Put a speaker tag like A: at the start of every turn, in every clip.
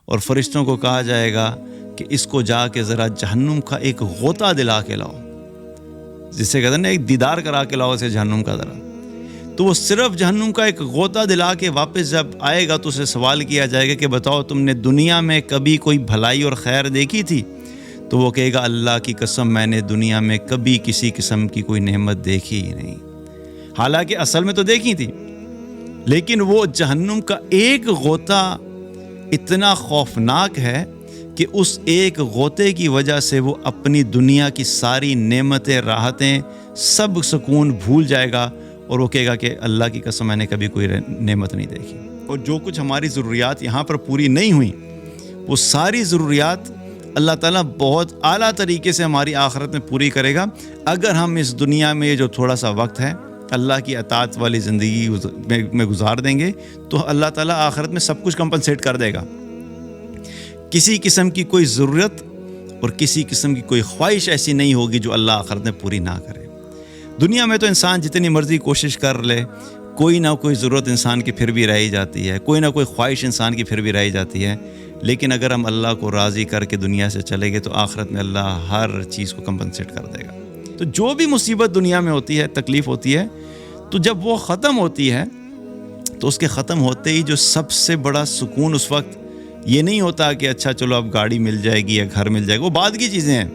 A: اور فرشتوں کو کہا جائے گا کہ اس کو جا کے ذرا جہنم کا ایک غوطہ دلا کے لاؤ، جسے کہتے ہیں نا ایک دیدار کرا کے لاؤ اسے جہنم کا ذرا. تو وہ صرف جہنم کا ایک غوطہ دلا کے واپس جب آئے گا تو اسے سوال کیا جائے گا کہ بتاؤ تم نے دنیا میں کبھی کوئی بھلائی اور خیر دیکھی تھی؟ تو وہ کہے گا اللہ کی قسم میں نے دنیا میں کبھی کسی قسم کی کوئی نعمت دیکھی ہی نہیں. حالانکہ اصل میں تو دیکھی تھی، لیکن وہ جہنم کا ایک غوطہ اتنا خوفناک ہے کہ اس ایک غوطے کی وجہ سے وہ اپنی دنیا کی ساری نعمتیں، راحتیں، سب سکون بھول جائے گا اور وہ کہے گا کہ اللہ کی قسم میں نے کبھی کوئی نعمت نہیں دیکھی. اور جو کچھ ہماری ضروریات یہاں پر پوری نہیں ہوئیں، وہ ساری ضروریات اللہ تعالیٰ بہت اعلیٰ طریقے سے ہماری آخرت میں پوری کرے گا اگر ہم اس دنیا میں جو تھوڑا سا وقت ہے اللہ کی اطاعت والی زندگی میں گزار دیں گے تو اللہ تعالیٰ آخرت میں سب کچھ کمپنسیٹ کر دے گا. کسی قسم کی کوئی ضرورت اور کسی قسم کی کوئی خواہش ایسی نہیں ہوگی جو اللہ آخرت میں پوری نہ کرے. دنیا میں تو انسان جتنی مرضی کوشش کر لے، کوئی نہ کوئی ضرورت انسان کی پھر بھی رہ جاتی ہے، کوئی نہ کوئی خواہش انسان کی پھر بھی رہ جاتی ہے. لیکن اگر ہم اللہ کو راضی کر کے دنیا سے چلے گئے تو آخرت میں اللہ ہر چیز کو کمپنسیٹ کر دے گا. تو جو بھی مصیبت دنیا میں ہوتی ہے، تکلیف ہوتی ہے، تو جب وہ ختم ہوتی ہے تو اس کے ختم ہوتے ہی جو سب سے بڑا سکون اس وقت یہ نہیں ہوتا کہ اچھا چلو اب گاڑی مل جائے گی یا گھر مل جائے گا، وہ بعد کی چیزیں ہیں.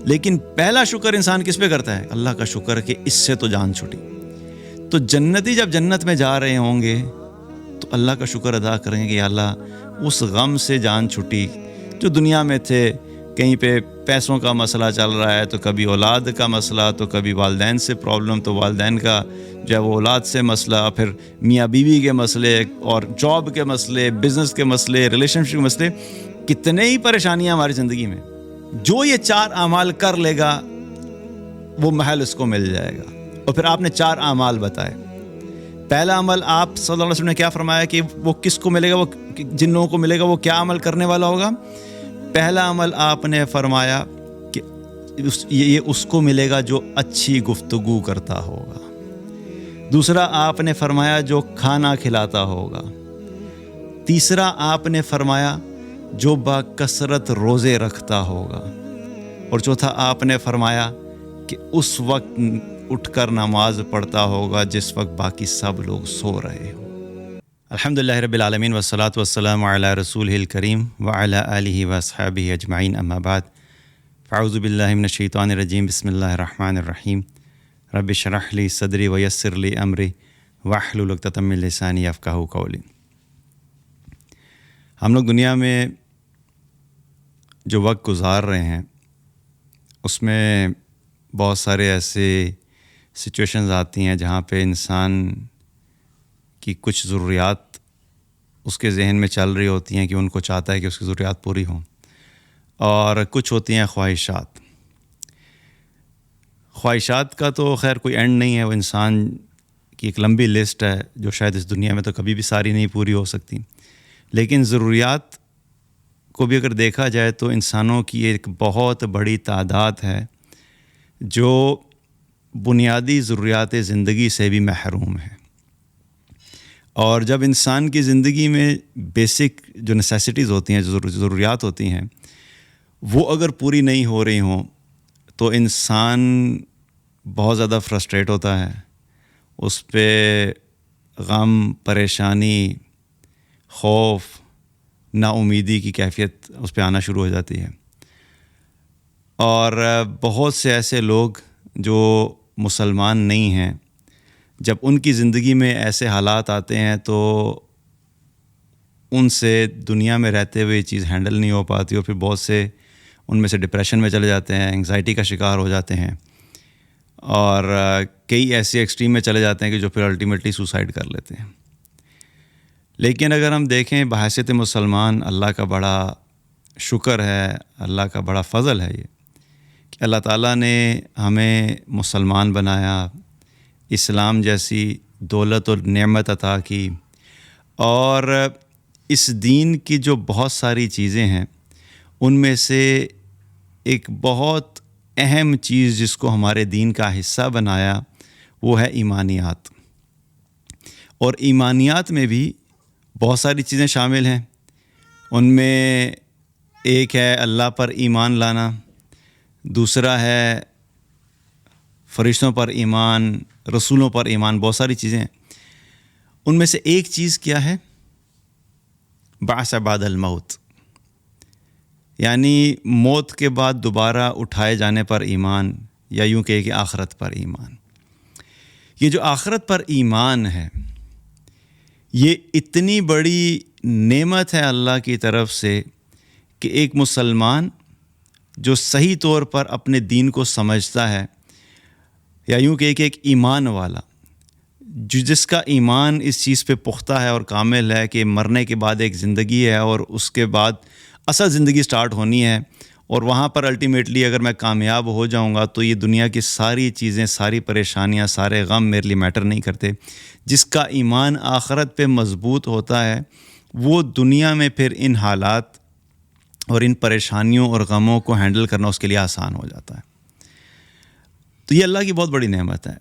A: لیکن پہلا شکر انسان کس پہ کرتا ہے؟ اللہ کا شکر کہ اس سے تو جان چھٹی. تو جنتی جب جنت میں جا رہے ہوں گے تو اللہ کا شکر ادا کریں گے کہ یا اللہ اس غم سے جان چھٹی جو دنیا میں تھے. کہیں پہ پیسوں کا مسئلہ چل رہا ہے تو کبھی اولاد کا مسئلہ، تو کبھی والدین سے پرابلم، تو والدین کا جو ہے وہ اولاد سے مسئلہ، پھر میاں بیوی کے مسئلے اور جاب کے مسئلے، بزنس کے مسئلے، ریلیشن شپ کے مسئلے. کتنے ہی پریشانیاں ہماری زندگی میں. جو یہ 4 اعمال کر لے گا وہ محل اس کو مل جائے گا. اور پھر آپ نے 4 اعمال بتائے. پہلا عمل آپ صلی اللہ علیہ وسلم نے کیا فرمایا کہ وہ کس کو ملے گا؟ وہ جن لوگوں کو ملے گا وہ کیا عمل کرنے والا ہوگا؟ پہلا عمل آپ نے فرمایا کہ یہ اس کو ملے گا جو اچھی گفتگو کرتا ہوگا. دوسرا آپ نے فرمایا جو کھانا کھلاتا ہوگا. تیسرا آپ نے فرمایا جو باکثرت روزے رکھتا ہوگا. اور چوتھا آپ نے فرمایا کہ اس وقت اٹھ کر نماز پڑھتا ہوگا جس وقت باقی سب لوگ سو رہے ہوں. الحمدللہ رب العالمین والصلاة والسلام علی رسولہ الکریم وعلی آلہ واصحابہ اجمعین، اما بعد، فاعوذ باللہ من الشیطان الرجیم، بسم اللہ الرحمن الرحیم. رب اشرح لی صدری ویسر لی امری واحلل عقدۃ من لسانی یفقہوا قولی. ہم لوگ دنیا میں جو وقت گزار رہے ہیں اس میں بہت سارے ایسے سچویشنز آتی ہیں جہاں پہ انسان کی کچھ ضروریات اس کے ذہن میں چل رہی ہوتی ہیں کہ ان کو چاہتا ہے کہ اس کی ضروریات پوری ہوں، اور کچھ ہوتی ہیں خواہشات. خواہشات کا تو خیر کوئی اینڈ نہیں ہے، وہ انسان کی ایک لمبی لسٹ ہے جو شاید اس دنیا میں تو کبھی بھی ساری نہیں پوری ہو سکتی. لیکن ضروریات کو بھی اگر دیکھا جائے تو انسانوں کی ایک بہت بڑی تعداد ہے جو بنیادی ضروریات زندگی سے بھی محروم ہے. اور جب انسان کی زندگی میں بیسک جو نیسیسٹیز ہوتی ہیں، جو ضروریات ہوتی ہیں، وہ اگر پوری نہیں ہو رہی ہوں تو انسان بہت زیادہ فرسٹریٹ ہوتا ہے. اس پہ غم، پریشانی، خوف، نا امیدی کی کیفیت اس پہ آنا شروع ہو جاتی ہے. اور بہت سے ایسے لوگ جو مسلمان نہیں ہیں، جب ان کی زندگی میں ایسے حالات آتے ہیں تو ان سے دنیا میں رہتے ہوئے یہ چیز ہینڈل نہیں ہو پاتی، اور پھر بہت سے ان میں سے ڈپریشن میں چلے جاتے ہیں، انگزائٹی کا شکار ہو جاتے ہیں، اور کئی ایسے ایکسٹریم میں چلے جاتے ہیں کہ جو پھر الٹیمیٹلی سوسائڈ کر لیتے ہیں. لیکن اگر ہم دیکھیں بحیثیت مسلمان، اللہ کا بڑا شکر ہے، اللہ کا بڑا فضل ہے یہ کہ اللہ تعالیٰ نے ہمیں مسلمان بنایا، اسلام جیسی دولت اور نعمت عطا کی، اور اس دین کی جو بہت ساری چیزیں ہیں ان میں سے ایک بہت اہم چیز جس کو ہمارے دین کا حصہ بنایا وہ ہے ایمانیات. اور ایمانیات میں بھی بہت ساری چیزیں شامل ہیں. ان میں ایک ہے اللہ پر ایمان لانا، دوسرا ہے فرشتوں پر ایمان، رسولوں پر ایمان، بہت ساری چیزیں ہیں۔ ان میں سے ایک چیز کیا ہے؟ بعث بعد الموت، یعنی موت کے بعد دوبارہ اٹھائے جانے پر ایمان، یا یوں کہے کہ آخرت پر ایمان۔ یہ جو آخرت پر ایمان ہے، یہ اتنی بڑی نعمت ہے اللہ کی طرف سے کہ ایک مسلمان جو صحیح طور پر اپنے دین کو سمجھتا ہے، یا یوں کہ ایک ایمان والا جس کا ایمان اس چیز پہ پختہ ہے اور کامل ہے کہ مرنے کے بعد ایک زندگی ہے اور اس کے بعد اصل زندگی سٹارٹ ہونی ہے، اور وہاں پر الٹیمیٹلی اگر میں کامیاب ہو جاؤں گا تو یہ دنیا کی ساری چیزیں، ساری پریشانیاں، سارے غم میرے لیے میٹر نہیں کرتے۔ جس کا ایمان آخرت پہ مضبوط ہوتا ہے وہ دنیا میں پھر ان حالات اور ان پریشانیوں اور غموں کو ہینڈل کرنا اس کے لیے آسان ہو جاتا ہے۔ تو یہ اللہ کی بہت بڑی نعمت ہے،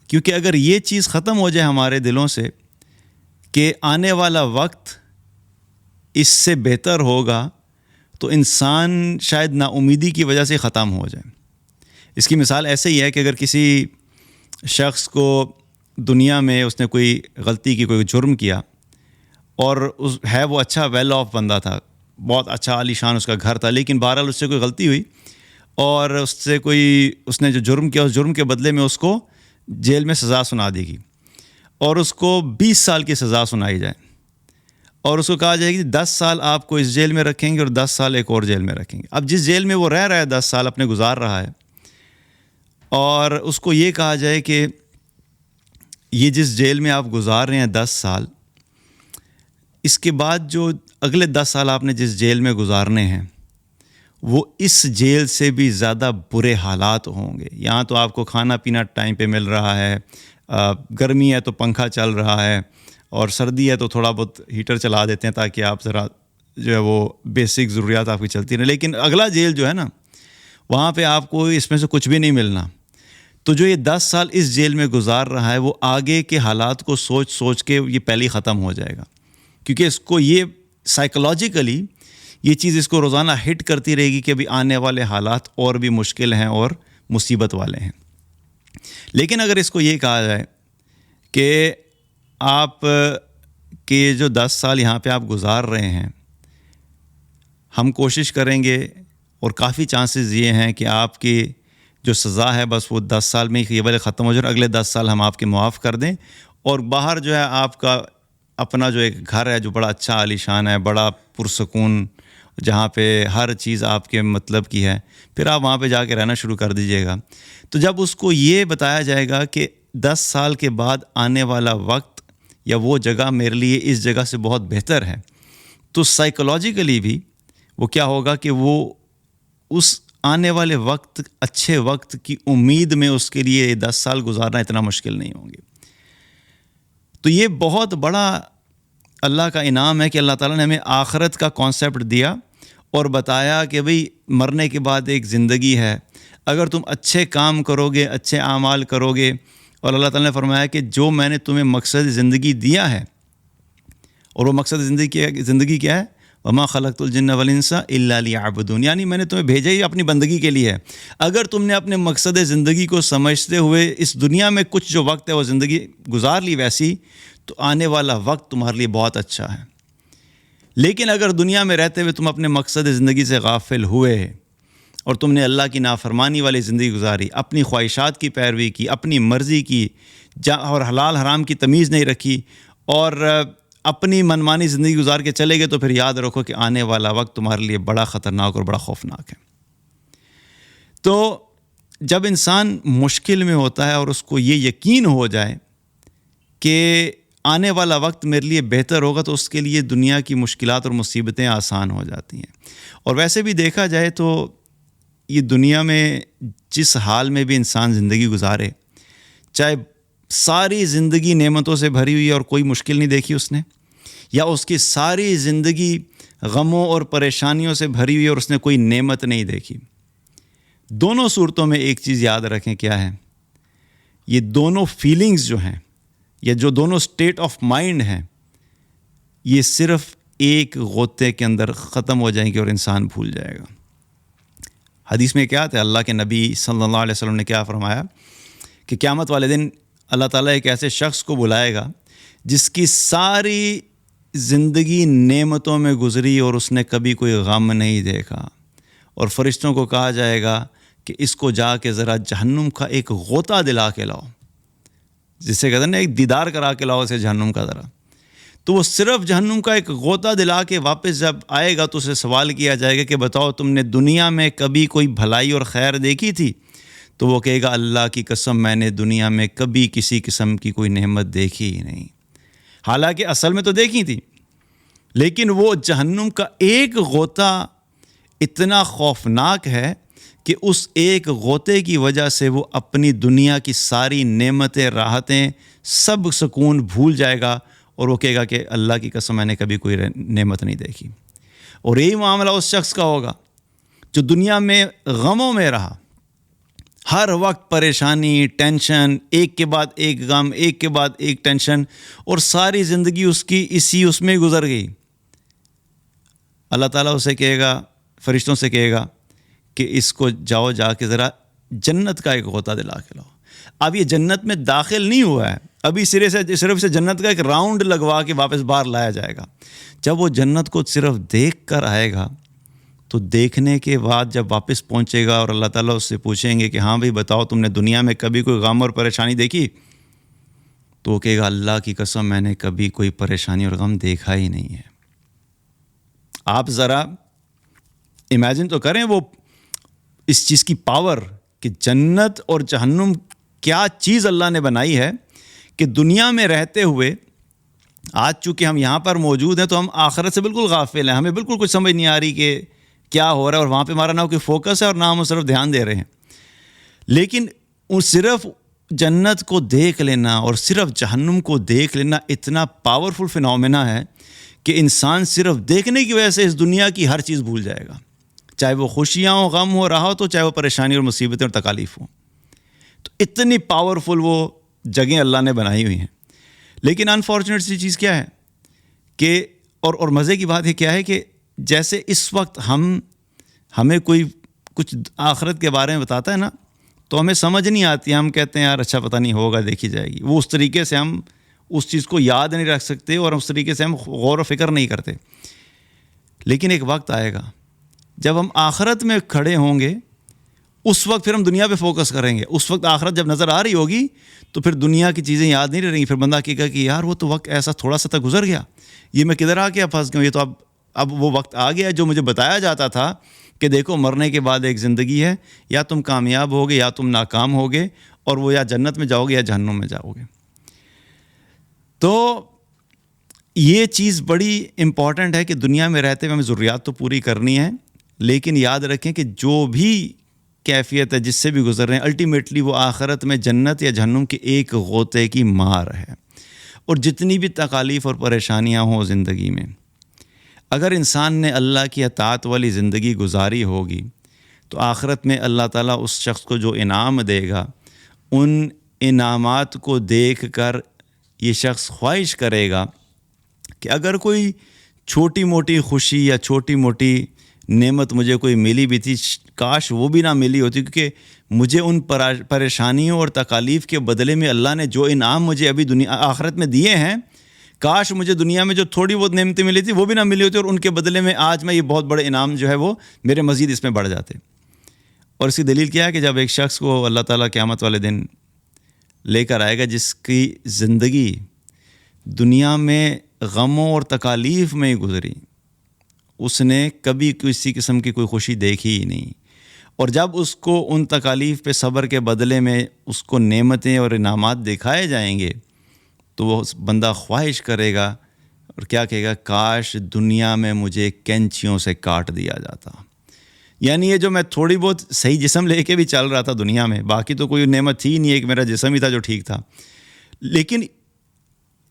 A: کیونکہ اگر یہ چیز ختم ہو جائے ہمارے دلوں سے کہ آنے والا وقت اس سے بہتر ہوگا، تو انسان شاید نا امیدی کی وجہ سے ختم ہو جائے۔ اس کی مثال ایسے ہی ہے کہ اگر کسی شخص کو دنیا میں اس نے کوئی غلطی کی، کوئی جرم کیا، اور ہے وہ اچھا ویل آف بندہ تھا، بہت اچھا عالی شان اس کا گھر تھا، لیکن بہرحال اس سے کوئی غلطی ہوئی اور اس نے جو جرم کیا، اس جرم کے بدلے میں اس کو جیل میں سزا سنا دی گئی، اور اس کو 20 سال کی سزا سنائی جائے، اور اس کو کہا جائے کہ 10 سال آپ کو اس جیل میں رکھیں گے اور 10 سال ایک اور جیل میں رکھیں گے۔ اب جس جیل میں وہ رہ رہا ہے 10 سال اپنے گزار رہا ہے، اور اس کو یہ کہا جائے کہ یہ جس جیل میں آپ گزار رہے ہیں 10 سال، اس کے بعد جو اگلے 10 سال آپ نے جس جیل میں گزارنے ہیں وہ اس جیل سے بھی زیادہ برے حالات ہوں گے۔ یہاں تو آپ کو کھانا پینا ٹائم پہ مل رہا ہے، گرمی ہے تو پنکھا چل رہا ہے، اور سردی ہے تو تھوڑا بہت ہیٹر چلا دیتے ہیں تاکہ آپ ذرا جو ہے وہ بیسک ضروریات آپ کی چلتی رہیں۔ لیکن اگلا جیل جو ہے نا، وہاں پہ آپ کو اس میں سے کچھ بھی نہیں ملنا۔ تو جو یہ 10 سال اس جیل میں گزار رہا ہے، وہ آگے کے حالات کو سوچ سوچ کے یہ پہلے ہی ختم ہو جائے گا، کیونکہ اس کو یہ سائیکولوجیکلی یہ چیز اس کو روزانہ ہٹ کرتی رہے گی کہ ابھی آنے والے حالات اور بھی مشکل ہیں اور مصیبت والے ہیں۔ لیکن اگر اس کو یہ کہا جائے کہ آپ کے جو 10 سال یہاں پہ آپ گزار رہے ہیں، ہم کوشش کریں گے، اور کافی چانسز یہ ہیں کہ آپ کی جو سزا ہے بس وہ 10 سال میں یہ والے ختم ہو جائے، اور اگلے 10 سال ہم آپ کے معاف کر دیں، اور باہر جو ہے آپ کا اپنا جو ایک گھر ہے جو بڑا اچھا عالی شان ہے، بڑا پرسکون، جہاں پہ ہر چیز آپ کے مطلب کی ہے، پھر آپ وہاں پہ جا کے رہنا شروع کر دیجیے گا۔ تو جب اس کو یہ بتایا جائے گا کہ 10 سال کے بعد آنے والا وقت یا وہ جگہ میرے لیے اس جگہ سے بہت بہتر ہے، تو سائیکولوجیکلی بھی وہ کیا ہوگا کہ وہ اس آنے والے وقت، اچھے وقت کی امید میں اس کے لیے 10 سال گزارنا اتنا مشکل نہیں ہوں گے۔ تو یہ بہت بڑا اللہ کا انعام ہے کہ اللہ تعالیٰ نے ہمیں آخرت کا کانسیپٹ دیا اور بتایا کہ بھئی مرنے کے بعد ایک زندگی ہے، اگر تم اچھے کام کرو گے، اچھے اعمال کرو گے، اور اللہ تعالیٰ نے فرمایا کہ جو میں نے تمہیں مقصد زندگی دیا ہے، اور وہ مقصد زندگی کیا ہے؟ وما خلقت الجن والانس الا لیعبدون، یعنی میں نے تمہیں بھیجا ہی اپنی بندگی کے لیے ہے۔ اگر تم نے اپنے مقصد زندگی کو سمجھتے ہوئے اس دنیا میں کچھ جو وقت ہے وہ زندگی گزار لی ویسی، تو آنے والا وقت تمہارے لیے بہت اچھا ہے۔ لیکن اگر دنیا میں رہتے ہوئے تم اپنے مقصد زندگی سے غافل ہوئے اور تم نے اللہ کی نافرمانی والی زندگی گزاری، اپنی خواہشات کی پیروی کی، اپنی مرضی کی، اور حلال حرام کی تمیز نہیں رکھی، اور اپنی منمانی زندگی گزار کے چلے گئے، تو پھر یاد رکھو کہ آنے والا وقت تمہارے لیے بڑا خطرناک اور بڑا خوفناک ہے۔ تو جب انسان مشکل میں ہوتا ہے اور اس کو یہ یقین ہو جائے کہ آنے والا وقت میرے لیے بہتر ہوگا، تو اس کے لیے دنیا کی مشکلات اور مصیبتیں آسان ہو جاتی ہیں۔ اور ویسے بھی دیکھا جائے تو یہ دنیا میں جس حال میں بھی انسان زندگی گزارے، چاہے ساری زندگی نعمتوں سے بھری ہوئی ہے اور کوئی مشکل نہیں دیکھی اس نے، یا اس کی ساری زندگی غموں اور پریشانیوں سے بھری ہوئی ہے اور اس نے کوئی نعمت نہیں دیکھی، دونوں صورتوں میں ایک چیز یاد رکھیں، کیا ہے؟ یہ دونوں فیلنگز جو ہیں، یا جو دونوں سٹیٹ آف مائنڈ ہیں، یہ صرف ایک غوطے کے اندر ختم ہو جائیں گے اور انسان بھول جائے گا۔ حدیث میں کیا تھا، اللہ کے نبی صلی اللہ علیہ وسلم نے کیا فرمایا کہ قیامت والے دن اللہ تعالیٰ ایک ایسے شخص کو بلائے گا جس کی ساری زندگی نعمتوں میں گزری اور اس نے کبھی کوئی غم نہیں دیکھا، اور فرشتوں کو کہا جائے گا کہ اس کو جا کے ذرا جہنم کا ایک غوطہ دلا کے لاؤ، جسے کہتے ہیں نا ایک دیدار کرا کے لاؤ اسے جہنم کا ذرا۔ تو وہ صرف جہنم کا ایک غوطہ دلا کے واپس جب آئے گا تو اسے سوال کیا جائے گا کہ بتاؤ تم نے دنیا میں کبھی کوئی بھلائی اور خیر دیکھی تھی؟ تو وہ کہے گا اللہ کی قسم میں نے دنیا میں کبھی کسی قسم کی کوئی نعمت دیکھی ہی نہیں، حالانکہ اصل میں تو دیکھی تھی، لیکن وہ جہنم کا ایک غوطہ اتنا خوفناک ہے کہ اس ایک غوطے کی وجہ سے وہ اپنی دنیا کی ساری نعمتیں، راحتیں، سب سکون بھول جائے گا، اور وہ کہے گا کہ اللہ کی قسم میں نے کبھی کوئی نعمت نہیں دیکھی۔ اور یہی معاملہ اس شخص کا ہوگا جو دنیا میں غموں میں رہا، ہر وقت پریشانی، ٹینشن، ایک کے بعد ایک غم، ایک کے بعد ایک ٹینشن، اور ساری زندگی اس کی اس میں گزر گئی۔ اللہ تعالیٰ اسے کہے گا، فرشتوں سے کہے گا کہ اس کو جاؤ جا کے ذرا جنت کا ایک غوطہ دلا کے لاؤ۔ اب یہ جنت میں داخل نہیں ہوا ہے، ابھی صرف سے جنت کا ایک راؤنڈ لگوا کے واپس باہر لایا جائے گا۔ جب وہ جنت کو صرف دیکھ کر آئے گا تو دیکھنے کے بعد جب واپس پہنچے گا اور اللہ تعالیٰ اس سے پوچھیں گے کہ ہاں بھائی بتاؤ تم نے دنیا میں کبھی کوئی غم اور پریشانی دیکھی؟ تو وہ کہے گا اللہ کی قسم میں نے کبھی کوئی پریشانی اور غم دیکھا ہی نہیں ہے۔ آپ ذرا امیجن تو کریں وہ اس چیز کی پاور کہ جنت اور جہنم کیا چیز اللہ نے بنائی ہے کہ دنیا میں رہتے ہوئے آج چونکہ ہم یہاں پر موجود ہیں تو ہم آخرت سے بالکل غافل ہیں، ہمیں بالکل کچھ سمجھ نہیں آ رہی کہ کیا ہو رہا ہے، اور وہاں پہ ہمارا نہ کوئی فوکس ہے اور نہ ہم اس طرف دھیان دے رہے ہیں۔ لیکن صرف جنت کو دیکھ لینا اور صرف جہنم کو دیکھ لینا اتنا پاورفل فینومینا ہے کہ انسان صرف دیکھنے کی وجہ سے اس دنیا کی ہر چیز بھول جائے گا، چاہے وہ خوشیاں ہوں، غم ہو رہا ہو، تو چاہے وہ پریشانی اور مصیبتیں اور تکالیف ہوں۔ تو اتنی پاورفل وہ جگہیں اللہ نے بنائی ہوئی ہیں۔ لیکن انفارچونیٹ سی چیز کیا ہے کہ اور مزے کی بات یہ کیا ہے کہ جیسے اس وقت ہمیں کوئی کچھ آخرت کے بارے میں بتاتا ہے نا تو ہمیں سمجھ نہیں آتی، ہم کہتے ہیں یار اچھا پتہ نہیں ہوگا، دیکھی جائے گی، وہ اس طریقے سے ہم اس چیز کو یاد نہیں رکھ سکتے اور اس طریقے سے ہم غور و فکر نہیں کرتے۔ لیکن ایک وقت آئے گا جب ہم آخرت میں کھڑے ہوں گے، اس وقت پھر ہم دنیا پہ فوکس کریں گے، اس وقت آخرت جب نظر آ رہی ہوگی تو پھر دنیا کی چیزیں یاد نہیں رہیں گی، پھر بندہ کہے گا کہ یار وہ تو وقت ایسا تھوڑا سا تک گزر گیا، یہ میں کدھر آ کے پھنس گیا، یہ تو اب وہ وقت آ گیا جو مجھے بتایا جاتا تھا کہ دیکھو مرنے کے بعد ایک زندگی ہے، یا تم کامیاب ہوگے یا تم ناکام ہوگے، اور وہ یا جنت میں جاؤ گے یا جہنم میں جاؤ گے۔ تو یہ چیز بڑی امپورٹنٹ ہے کہ دنیا میں رہتے ہوئے ہمیں ضروریات تو پوری کرنی ہے، لیکن یاد رکھیں کہ جو بھی کیفیت ہے جس سے بھی گزر رہے ہیں، الٹیمیٹلی وہ آخرت میں جنت یا جہنم کے ایک غوطے کی مار ہے۔ اور جتنی بھی تکالیف اور پریشانیاں ہوں زندگی میں، اگر انسان نے اللہ کی اطاعت والی زندگی گزاری ہوگی تو آخرت میں اللہ تعالیٰ اس شخص کو جو انعام دے گا، ان انعامات کو دیکھ کر یہ شخص خواہش کرے گا کہ اگر کوئی چھوٹی موٹی خوشی یا چھوٹی موٹی نعمت مجھے کوئی ملی بھی تھی، کاش وہ بھی نہ ملی ہوتی، کیونکہ مجھے ان پریشانیوں اور تکالیف کے بدلے میں اللہ نے جو انعام مجھے ابھی آخرت میں دیے ہیں، کاش مجھے دنیا میں جو تھوڑی بہت نعمتیں ملی تھی وہ بھی نہ ملی ہوتی، اور ان کے بدلے میں آج میں یہ بہت بڑے انعام جو ہے وہ میرے مزید اس میں بڑھ جاتے۔ اور اس کی دلیل کیا ہے کہ جب ایک شخص کو اللہ تعالیٰ قیامت والے دن لے کر آئے گا جس کی زندگی دنیا میں غموں اور تکالیف میں ہی گزری، اس نے کبھی کسی قسم کی کوئی خوشی دیکھی ہی نہیں، اور جب اس کو ان تکالیف پہ صبر کے بدلے میں اس کو نعمتیں اور انعامات دکھائے جائیں گے تو وہ بندہ خواہش کرے گا اور کیا کہے گا، کاش دنیا میں مجھے کینچیوں سے کاٹ دیا جاتا۔ یعنی یہ جو میں تھوڑی بہت صحیح جسم لے کے بھی چل رہا تھا دنیا میں، باقی تو کوئی نعمت تھی نہیں، ایک میرا جسم ہی تھا جو ٹھیک تھا، لیکن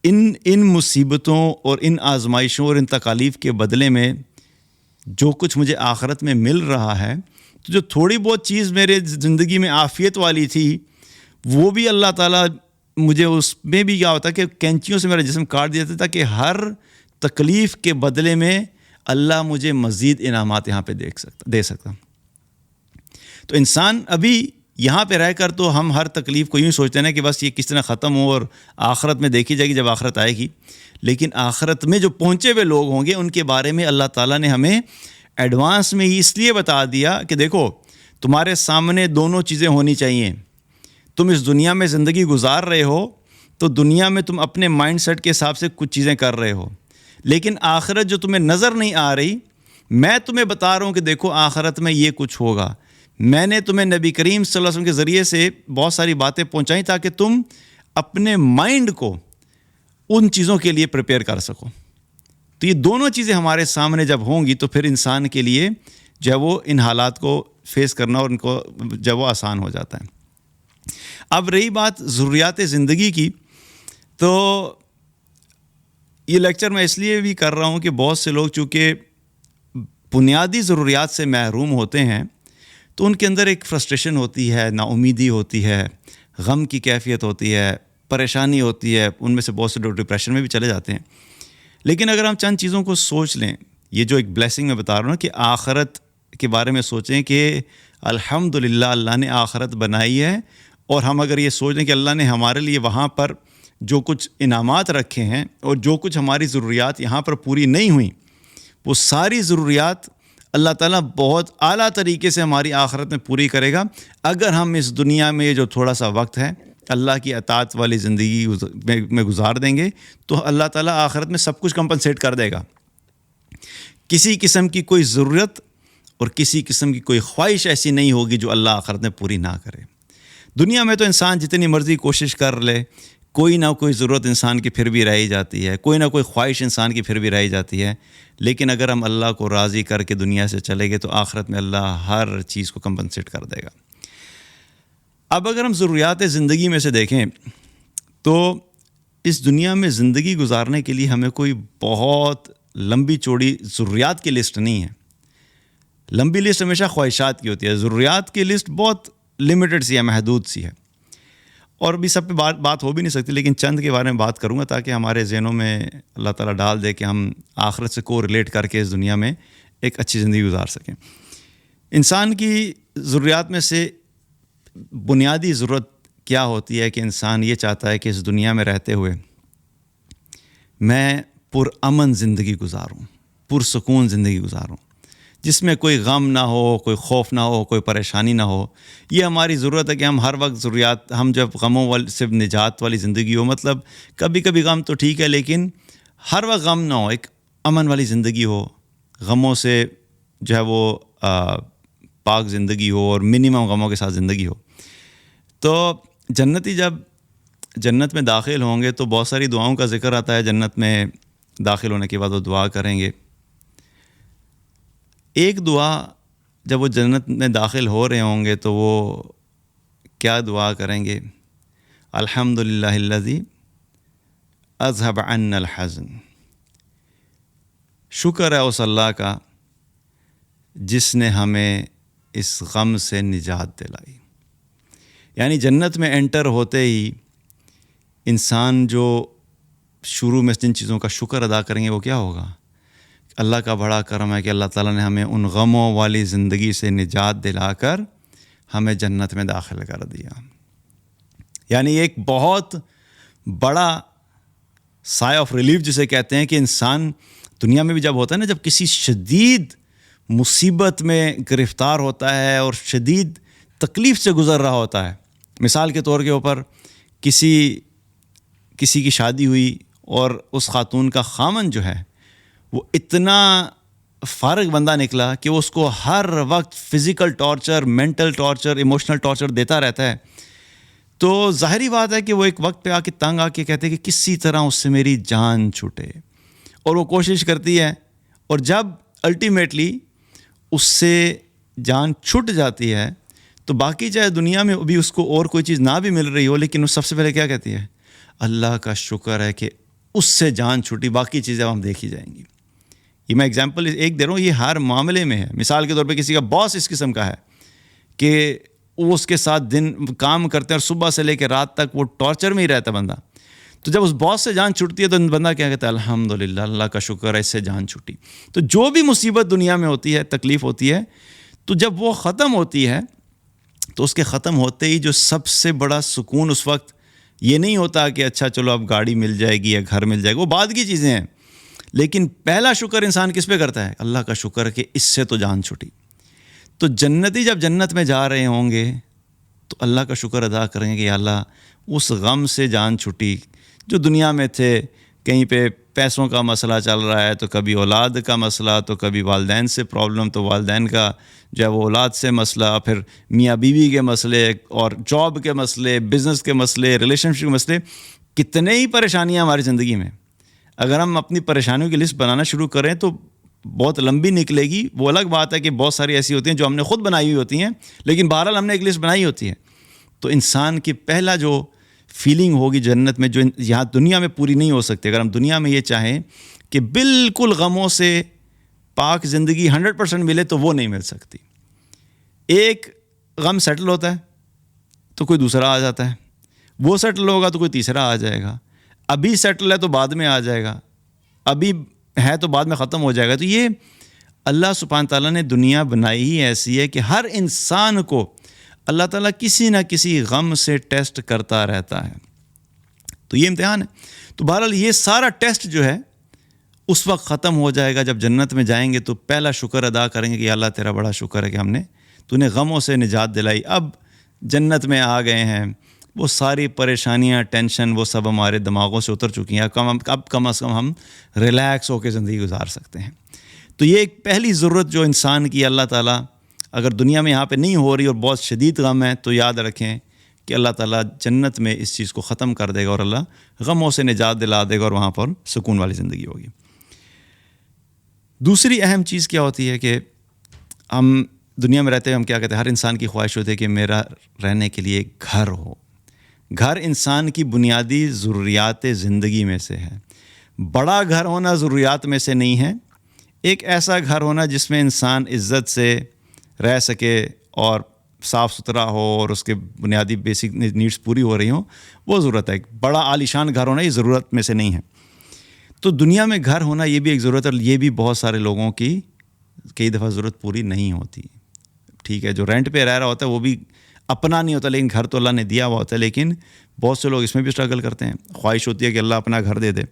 A: ان مصیبتوں اور ان آزمائشوں اور ان تکالیف کے بدلے میں جو کچھ مجھے آخرت میں مل رہا ہے، تو جو تھوڑی بہت چیز میرے زندگی میں عافیت والی تھی وہ بھی اللہ تعالیٰ مجھے اس میں بھی کیا ہوتا کہ کینچیوں سے میرا جسم کاٹ دیا تھا، تاکہ ہر تکلیف کے بدلے میں اللہ مجھے مزید انعامات یہاں پہ دے سکتا. تو انسان ابھی یہاں پہ رہ کر تو ہم ہر تکلیف کو یوں سوچتے ہیں کہ بس یہ کس طرح ختم ہو اور آخرت میں دیکھی جائے گی جب آخرت آئے گی. لیکن آخرت میں جو پہنچے ہوئے لوگ ہوں گے ان کے بارے میں اللہ تعالیٰ نے ہمیں ایڈوانس میں ہی اس لیے بتا دیا کہ دیکھو تمہارے سامنے دونوں چیزیں ہونی چاہیے. تم اس دنیا میں زندگی گزار رہے ہو تو دنیا میں تم اپنے مائنڈ سیٹ کے حساب سے کچھ چیزیں کر رہے ہو, لیکن آخرت جو تمہیں نظر نہیں آ رہی, میں تمہیں بتا رہا ہوں کہ دیکھو آخرت میں یہ کچھ ہوگا. میں نے تمہیں نبی کریم صلی اللہ علیہ وسلم کے ذریعے سے بہت ساری باتیں پہنچائیں تاکہ تم اپنے مائنڈ کو ان چیزوں کے لیے پریپیئر کر سکو. تو یہ دونوں چیزیں ہمارے سامنے جب ہوں گی تو پھر انسان کے لیے جو ہے وہ ان حالات کو فیس کرنا اور ان کو جو وہ آسان ہو جاتا ہے. اب رہی بات ضروریات زندگی کی, تو یہ لیکچر میں اس لیے بھی کر رہا ہوں کہ بہت سے لوگ چونکہ بنیادی ضروریات سے محروم ہوتے ہیں تو ان کے اندر ایک فرسٹریشن ہوتی ہے, نا امیدی ہوتی ہے, غم کی کیفیت ہوتی ہے, پریشانی ہوتی ہے. ان میں سے بہت سے لوگ ڈپریشن میں بھی چلے جاتے ہیں. لیکن اگر ہم چند چیزوں کو سوچ لیں, یہ جو ایک بلیسنگ میں بتا رہا ہوں کہ آخرت کے بارے میں سوچیں کہ الحمدللہ اللہ نے آخرت بنائی ہے, اور ہم اگر یہ سوچ لیں کہ اللہ نے ہمارے لیے وہاں پر جو کچھ انعامات رکھے ہیں اور جو کچھ ہماری ضروریات یہاں پر پوری نہیں ہوئیں, وہ ساری ضروریات اللہ تعالیٰ بہت اعلیٰ طریقے سے ہماری آخرت میں پوری کرے گا اگر ہم اس دنیا میں جو تھوڑا سا وقت ہے اللہ کی اطاعت والی زندگی میں گزار دیں گے. تو اللہ تعالیٰ آخرت میں سب کچھ کمپنسیٹ کر دے گا. کسی قسم کی کوئی ضرورت اور کسی قسم کی کوئی خواہش ایسی نہیں ہوگی جو اللہ آخرت میں پوری نہ کرے. دنیا میں تو انسان جتنی مرضی کوشش کر لے, کوئی نہ کوئی ضرورت انسان کی پھر بھی رہ جاتی ہے, کوئی نہ کوئی خواہش انسان کی پھر بھی رہ جاتی ہے. لیکن اگر ہم اللہ کو راضی کر کے دنیا سے چلے گئے تو آخرت میں اللہ ہر چیز کو کمپنسیٹ کر دے گا. اب اگر ہم ضروریات زندگی میں سے دیکھیں تو اس دنیا میں زندگی گزارنے کے لیے ہمیں کوئی بہت لمبی چوڑی ضروریات کی لسٹ نہیں ہے. لمبی لسٹ ہمیشہ خواہشات کی ہوتی ہے, ضروریات کی لسٹ بہت لمیٹڈ سی ہے, محدود سی ہے, اور بھی سب پہ بات ہو بھی نہیں سکتی. لیکن چند کے بارے میں بات کروں گا تاکہ ہمارے ذہنوں میں اللہ تعالیٰ ڈال دے کہ ہم آخرت سے کو ریلیٹ کر کے اس دنیا میں ایک اچھی زندگی گزار سکیں. انسان کی ضروریات میں سے بنیادی ضرورت کیا ہوتی ہے کہ انسان یہ چاہتا ہے کہ اس دنیا میں رہتے ہوئے میں پرامن زندگی گزاروں, پرسکون زندگی گزاروں, جس میں کوئی غم نہ ہو, کوئی خوف نہ ہو, کوئی پریشانی نہ ہو. یہ ہماری ضرورت ہے کہ ہم ہر وقت ضروریات, ہم جب غموں سے نجات والی زندگی ہو, مطلب کبھی کبھی غم تو ٹھیک ہے لیکن ہر وقت غم نہ ہو, ایک امن والی زندگی ہو, غموں سے جو ہے وہ پاک زندگی ہو اور منیمم غموں کے ساتھ زندگی ہو. تو جنتی جب جنت میں داخل ہوں گے تو بہت ساری دعاؤں کا ذکر آتا ہے. جنت میں داخل ہونے کے بعد وہ دعا کریں گے. ایک دعا جب وہ جنت میں داخل ہو رہے ہوں گے تو وہ کیا دعا کریں گے؟ الحمدللہ الذی اذھب عنا الحزن. شکر ہے اس اللہ کا جس نے ہمیں اس غم سے نجات دلائی. یعنی جنت میں انٹر ہوتے ہی انسان جو شروع میں جن چیزوں کا شکر ادا کریں گے وہ کیا ہوگا؟ اللہ کا بڑا کرم ہے کہ اللہ تعالیٰ نے ہمیں ان غموں والی زندگی سے نجات دلا کر ہمیں جنت میں داخل کر دیا. یعنی ایک بہت بڑا سائے آف ریلیف جسے کہتے ہیں کہ انسان دنیا میں بھی جب ہوتا ہے نا, جب کسی شدید مصیبت میں گرفتار ہوتا ہے اور شدید تکلیف سے گزر رہا ہوتا ہے. مثال کے طور کے اوپر کسی کی شادی ہوئی اور اس خاتون کا خامن جو ہے وہ اتنا فارغ بندہ نکلا کہ وہ اس کو ہر وقت physical torture, mental torture, emotional torture دیتا رہتا ہے. تو ظاہری بات ہے کہ وہ ایک وقت پہ آ کے تنگ آ کے کہتے ہیں کہ کسی طرح اس سے میری جان چھوٹے, اور وہ کوشش کرتی ہے, اور جب الٹیمیٹلی اس سے جان چھٹ جاتی ہے تو باقی چاہے دنیا میں بھی اس کو اور کوئی چیز نہ بھی مل رہی ہو, لیکن وہ سب سے پہلے کیا کہتی ہے؟ اللہ کا شکر ہے کہ اس سے جان چھوٹی, باقی چیزیں اب ہم دیکھی جائیں گی. یہ میں اگزامپل ایک دے رہا ہوں, یہ ہر معاملے میں ہے. مثال کے طور پہ کسی کا باس اس قسم کا ہے کہ وہ اس کے ساتھ دن کام کرتے ہیں اور صبح سے لے کے رات تک وہ ٹارچر میں ہی رہتا بندہ, تو جب اس باس سے جان چھوٹتی ہے تو بندہ کیا کہتا ہے؟ الحمدللہ، اللہ کا شکر ہے اس سے جان چھوٹی۔ تو جو بھی مصیبت دنیا میں ہوتی ہے، تکلیف ہوتی ہے، تو جب وہ ختم ہوتی ہے تو اس کے ختم ہوتے ہی جو سب سے بڑا سکون اس وقت یہ نہیں ہوتا کہ اچھا چلو اب گاڑی مل جائے گی یا گھر مل جائے گا، وہ بعد کی چیزیں ہیں، لیکن پہلا شکر انسان کس پہ کرتا ہے؟ اللہ کا شکر کہ اس سے تو جان چھوٹی۔ تو جنتی جب جنت میں جا رہے ہوں گے تو اللہ کا شکر ادا کریں گے کہ یا اللہ اس غم سے جان چھٹی جو دنیا میں تھے، کہیں پہ پیسوں کا مسئلہ چل رہا ہے تو کبھی اولاد کا مسئلہ، تو کبھی والدین سے پرابلم، تو والدین کا جو ہے وہ اولاد سے مسئلہ، پھر میاں بیوی کے مسئلے اور جاب کے مسئلے، بزنس کے مسئلے، ریلیشن شپ کے مسئلے، کتنے ہی پریشانیاں ہماری زندگی میں۔ اگر ہم اپنی پریشانیوں کی لسٹ بنانا شروع کریں تو بہت لمبی نکلے گی۔ وہ الگ بات ہے کہ بہت ساری ایسی ہوتی ہیں جو ہم نے خود بنائی ہوئی ہوتی ہیں، لیکن بہرحال ہم نے ایک لسٹ بنائی ہوتی ہے۔ تو انسان کی پہلا جو فیلنگ ہوگی جنت میں، جو یہاں دنیا میں پوری نہیں ہو سکتی، اگر ہم دنیا میں یہ چاہیں کہ بالکل غموں سے پاک زندگی 100% ملے تو وہ نہیں مل سکتی۔ ایک غم سیٹل ہوتا ہے تو کوئی دوسرا آ جاتا ہے، وہ سیٹل ہوگا تو کوئی تیسرا آ جائے گا، ابھی سیٹل ہے تو بعد میں آ جائے گا، ابھی ہے تو بعد میں ختم ہو جائے گا۔ تو یہ اللہ سبحانہ تعالیٰ نے دنیا بنائی ہی ایسی ہے کہ ہر انسان کو اللہ تعالیٰ کسی نہ کسی غم سے ٹیسٹ کرتا رہتا ہے۔ تو یہ امتحان ہے۔ تو بہرحال یہ سارا ٹیسٹ جو ہے اس وقت ختم ہو جائے گا جب جنت میں جائیں گے، تو پہلا شکر ادا کریں گے کہ اللہ تیرا بڑا شکر ہے کہ تو نے غموں سے نجات دلائی۔ اب جنت میں آ گئے ہیں، وہ ساری پریشانیاں، ٹینشن، وہ سب ہمارے دماغوں سے اتر چکی ہیں، اب کم از کم ہم ریلیکس ہو کے زندگی گزار سکتے ہیں۔ تو یہ ایک پہلی ضرورت جو انسان کی اللہ تعالیٰ اگر دنیا میں یہاں پہ نہیں ہو رہی اور بہت شدید غم ہے تو یاد رکھیں کہ اللہ تعالیٰ جنت میں اس چیز کو ختم کر دے گا اور اللہ غموں سے نجات دلا دے گا اور وہاں پر سکون والی زندگی ہوگی۔ دوسری اہم چیز کیا ہوتی ہے کہ ہم دنیا میں رہتے ہیں، ہم کیا کہتے ہیں، ہر انسان کی خواہش ہوتی ہے کہ میرا رہنے کے لیے ایک گھر ہو۔ گھر انسان کی بنیادی ضروریات زندگی میں سے ہے۔ بڑا گھر ہونا ضروریات میں سے نہیں ہے، ایک ایسا گھر ہونا جس میں انسان عزت سے رہ سکے اور صاف ستھرا ہو اور اس کے بنیادی بیسک نیڈس پوری ہو رہی ہوں، وہ ضرورت ہے۔ ایک بڑا عالیشان گھر ہونا یہ ضرورت میں سے نہیں ہے۔ تو دنیا میں گھر ہونا یہ بھی ایک ضرورت ہے، اور یہ بھی بہت سارے لوگوں کی کئی دفعہ ضرورت پوری نہیں ہوتی۔ ٹھیک ہے، جو رینٹ پہ رہ رہا ہوتا ہے وہ بھی اپنا نہیں ہوتا، لیکن گھر تو اللہ نے دیا ہوا ہوتا ہے، لیکن بہت سے لوگ اس میں بھی اسٹرگل کرتے ہیں۔ خواہش ہوتی ہے کہ اللہ اپنا گھر دے دے،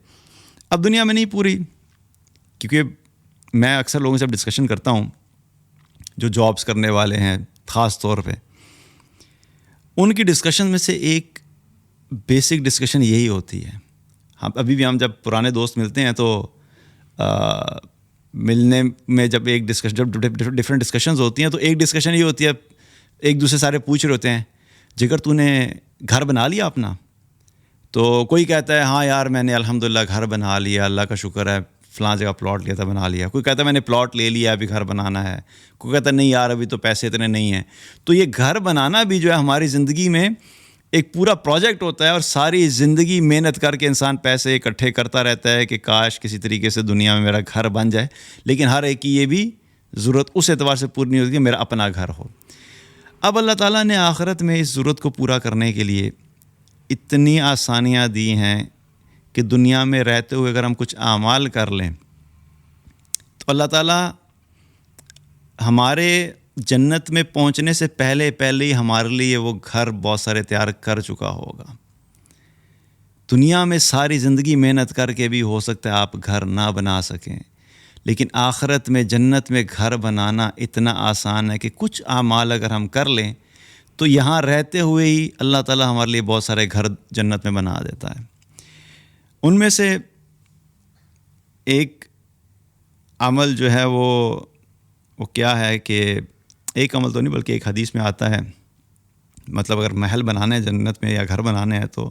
A: اب دنیا میں نہیں پوری۔ کیونکہ میں اکثر لوگوں سے ڈسکشن کرتا ہوں جو جابس کرنے والے ہیں، خاص طور پہ ان کی ڈسکشن میں سے ایک بیسک ڈسکشن یہی ہوتی ہے۔ ابھی بھی ہم جب پرانے دوست ملتے ہیں تو ملنے میں جب ایک ڈسکشن، جب ڈفرینٹ ڈسکشنز ہوتی ہیں تو ایک ڈسکشن یہ ہوتی ہے، ایک دوسرے سارے پوچھ رہے ہوتے ہیں جگر تو نے گھر بنا لیا اپنا؟ تو کوئی کہتا ہے ہاں یار میں نے الحمدللہ گھر بنا لیا، اللہ کا شکر ہے، فلاں جگہ پلاٹ لیا تھا بنا لیا۔ کوئی کہتا ہے میں نے پلاٹ لے لیا ابھی گھر بنانا ہے، کوئی کہتا ہے نہیں یار ابھی تو پیسے اتنے نہیں ہیں۔ تو یہ گھر بنانا بھی جو ہے ہماری زندگی میں ایک پورا پروجیکٹ ہوتا ہے، اور ساری زندگی محنت کر کے انسان پیسے اکٹھے کرتا رہتا ہے کہ کاش کسی طریقے سے دنیا میں میرا گھر بن جائے، لیکن ہر ایک کی یہ بھی ضرورت اس اعتبار سے پوری نہیں ہوتی کہ میرا اپنا گھر ہو۔ اب اللہ تعالیٰ نے آخرت میں اس ضرورت کو پورا کرنے کے لیے اتنی آسانیاں دی ہیں کہ دنیا میں رہتے ہوئے اگر ہم کچھ اعمال کر لیں تو اللہ تعالیٰ ہمارے جنت میں پہنچنے سے پہلے ہی ہمارے لیے وہ گھر بہت سارے تیار کر چکا ہوگا۔ دنیا میں ساری زندگی محنت کر کے بھی ہو سکتا ہے آپ گھر نہ بنا سکیں، لیکن آخرت میں جنت میں گھر بنانا اتنا آسان ہے کہ کچھ اعمال اگر ہم کر لیں تو یہاں رہتے ہوئے ہی اللہ تعالیٰ ہمارے لیے بہت سارے گھر جنت میں بنا دیتا ہے۔ ان میں سے ایک عمل جو ہے وہ کیا ہے کہ ایک عمل تو نہیں بلکہ ایک حدیث میں آتا ہے، مطلب اگر محل بنانے جنت میں یا گھر بنانے ہیں تو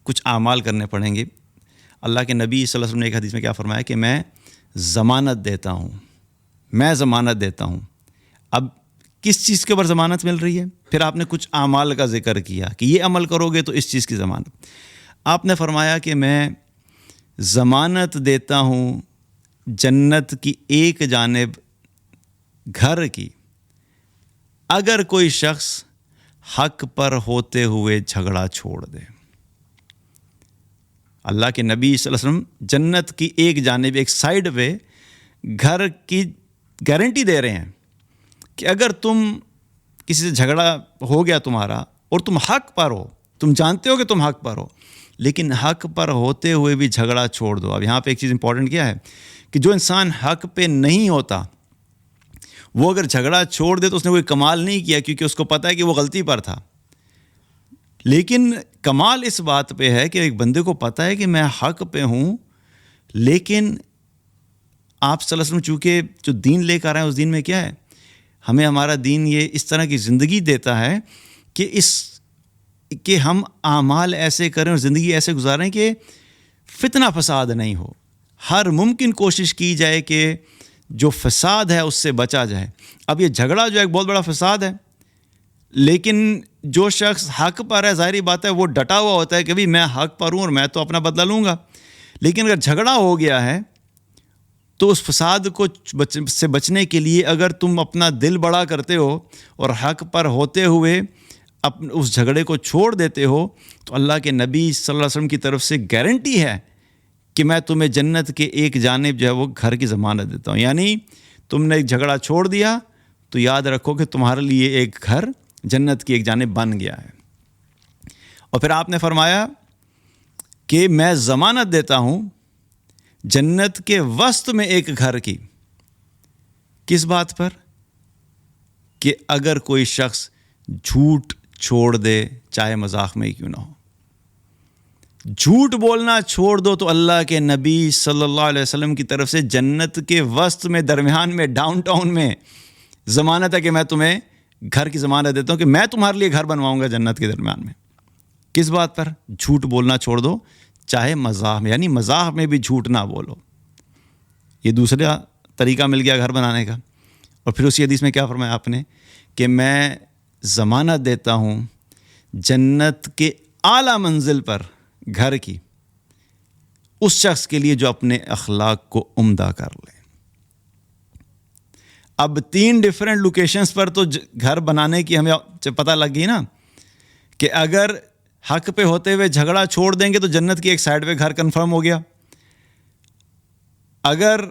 A: کچھ اعمال کرنے پڑیں گے۔ اللہ کے نبی صلی اللہ علیہ وسلم نے ایک حدیث میں کیا فرمایا کہ میں ضمانت دیتا ہوں۔ اب کس چیز کے اوپر ضمانت مل رہی ہے؟ پھر آپ نے کچھ اعمال کا ذکر کیا کہ یہ عمل کرو گے تو اس چیز کی ضمانت۔ آپ نے فرمایا کہ میں ضمانت دیتا ہوں جنت کی ایک جانب گھر کی، اگر کوئی شخص حق پر ہوتے ہوئے جھگڑا چھوڑ دے۔ اللہ کے نبی صلی اللہ علیہ وسلم جنت کی ایک جانب ایک سائڈ پہ گھر کی گارنٹی دے رہے ہیں کہ اگر تم کسی سے جھگڑا ہو گیا تمہارا اور تم حق پر ہو، تم جانتے ہو کہ تم حق پر ہو، لیکن حق پر ہوتے ہوئے بھی جھگڑا چھوڑ دو۔ اب یہاں پہ ایک چیز امپورٹنٹ کیا ہے کہ جو انسان حق پہ نہیں ہوتا وہ اگر جھگڑا چھوڑ دے تو اس نے کوئی کمال نہیں کیا، کیونکہ اس کو پتہ ہے کہ وہ غلطی پر تھا۔ لیکن کمال اس بات پہ ہے کہ ایک بندے کو پتہ ہے کہ میں حق پہ ہوں، لیکن آپ صلی اللہ علیہ وسلم چونکہ جو دین لے کر آئے ہیں اس دین میں کیا ہے، ہمیں ہمارا دین یہ اس طرح کی زندگی دیتا ہے کہ ہم اعمال ایسے کریں اور زندگی ایسے گزاریں کہ فتنہ فساد نہیں ہو، ہر ممکن کوشش کی جائے کہ جو فساد ہے اس سے بچا جائے۔ اب یہ جھگڑا جو ایک بہت بڑا فساد ہے، لیکن جو شخص حق پر ہے ظاہری بات ہے وہ ڈٹا ہوا ہوتا ہے کہ بھی میں حق پر ہوں اور میں تو اپنا بدلہ لوں گا۔ لیکن اگر جھگڑا ہو گیا ہے تو اس فساد کو سے بچنے کے لیے اگر تم اپنا دل بڑا کرتے ہو اور حق پر ہوتے ہوئے اس جھگڑے کو چھوڑ دیتے ہو تو اللہ کے نبی صلی اللہ علیہ وسلم کی طرف سے گارنٹی ہے کہ میں تمہیں جنت کے ایک جانب جو ہے وہ گھر کی ضمانت دیتا ہوں۔ یعنی تم نے ایک جھگڑا چھوڑ دیا تو یاد رکھو کہ تمہارے لیے ایک گھر جنت کی ایک جانب بن گیا ہے۔ اور پھر آپ نے فرمایا کہ میں ضمانت دیتا ہوں جنت کے وسط میں ایک گھر کی۔ کس بات پر؟ کہ اگر کوئی شخص جھوٹ چھوڑ دے چاہے مذاق میں ہی کیوں نہ ہو، جھوٹ بولنا چھوڑ دو تو اللہ کے نبی صلی اللہ علیہ وسلم کی طرف سے جنت کے وسط میں، درمیان میں، ڈاؤن ٹاؤن میں ضمانت ہے کہ میں تمہیں گھر کی ضمانت دیتا ہوں کہ میں تمہارے لیے گھر بنواؤں گا جنت کے درمیان میں۔ کس بات پر؟ جھوٹ بولنا چھوڑ دو چاہے مزاح میں، یعنی مزاح میں بھی جھوٹ نہ بولو۔ یہ دوسرا طریقہ مل گیا گھر بنانے کا۔ اور پھر اسی حدیث میں کیا فرمایا آپ نے کہ میں ضمانت دیتا ہوں جنت کے اعلیٰ منزل پر گھر کی اس شخص کے لیے جو اپنے اخلاق کو عمدہ کر لے۔ اب 3 ڈیفرنٹ لوکیشنز پر تو گھر بنانے کی ہمیں پتہ لگ گئی نا کہ اگر حق پہ ہوتے ہوئے جھگڑا چھوڑ دیں گے تو جنت کی ایک سائڈ پہ گھر کنفرم ہو گیا، اگر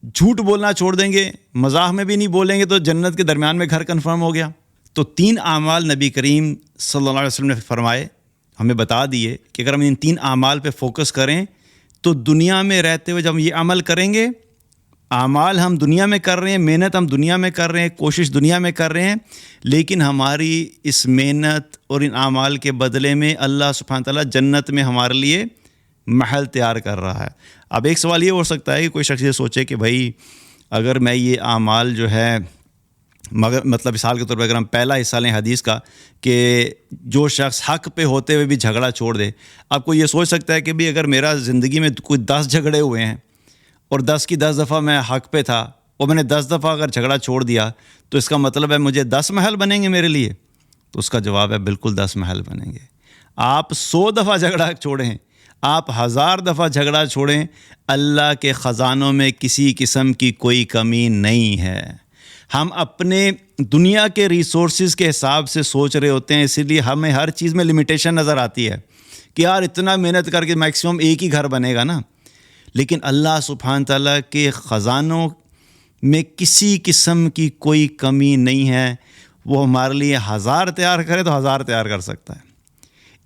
A: جھوٹ بولنا چھوڑ دیں گے، مزاح میں بھی نہیں بولیں گے تو جنت کے درمیان میں گھر کنفرم ہو گیا۔ تو 3 اعمال نبی کریم صلی اللہ علیہ وسلم نے فرمائے، ہمیں بتا دیے کہ اگر ہم ان 3 اعمال پہ فوکس کریں تو دنیا میں رہتے ہوئے جب ہم یہ عمل کریں گے، اعمال ہم دنیا میں کر رہے ہیں، محنت ہم دنیا میں کر رہے ہیں، کوشش دنیا میں کر رہے ہیں، لیکن ہماری اس محنت اور ان اعمال کے بدلے میں اللہ سبحانہ تعالیٰ جنت میں ہمارے لیے محل تیار کر رہا ہے۔ اب ایک سوال یہ ہو سکتا ہے کہ کوئی شخص یہ سوچے کہ بھائی اگر میں یہ اعمال جو ہے مطلب مثال کے طور پہ اگر ہم پہلا حصہ لیں حدیث کا کہ جو شخص حق پہ ہوتے ہوئے بھی جھگڑا چھوڑ دے، آپ کو یہ سوچ سکتا ہے کہ بھی اگر میرا زندگی میں کوئی 10 جھگڑے ہوئے ہیں اور 10 کی 10 دفعہ میں حق پہ تھا اور میں نے 10 دفعہ اگر جھگڑا چھوڑ دیا تو اس کا مطلب ہے مجھے 10 محل بنیں گے میرے لیے؟ تو اس کا جواب ہے بالکل 10 محل بنیں گے۔ آپ 100 دفعہ جھگڑا چھوڑیں، آپ 1000 دفعہ جھگڑا چھوڑیں، اللہ کے خزانوں میں کسی قسم کی کوئی کمی نہیں ہے۔ ہم اپنے دنیا کے ریسورسز کے حساب سے سوچ رہے ہوتے ہیں، اسی لیے ہمیں ہر چیز میں لمیٹیشن نظر آتی ہے کہ یار اتنا محنت کر کے میکسیمم ایک ہی گھر بنے گا نا، لیکن اللہ سبحانہ تعالیٰ کے خزانوں میں کسی قسم کی کوئی کمی نہیں ہے۔ وہ ہمارے لیے 1000 تیار کرے تو 1000 تیار کر سکتا ہے۔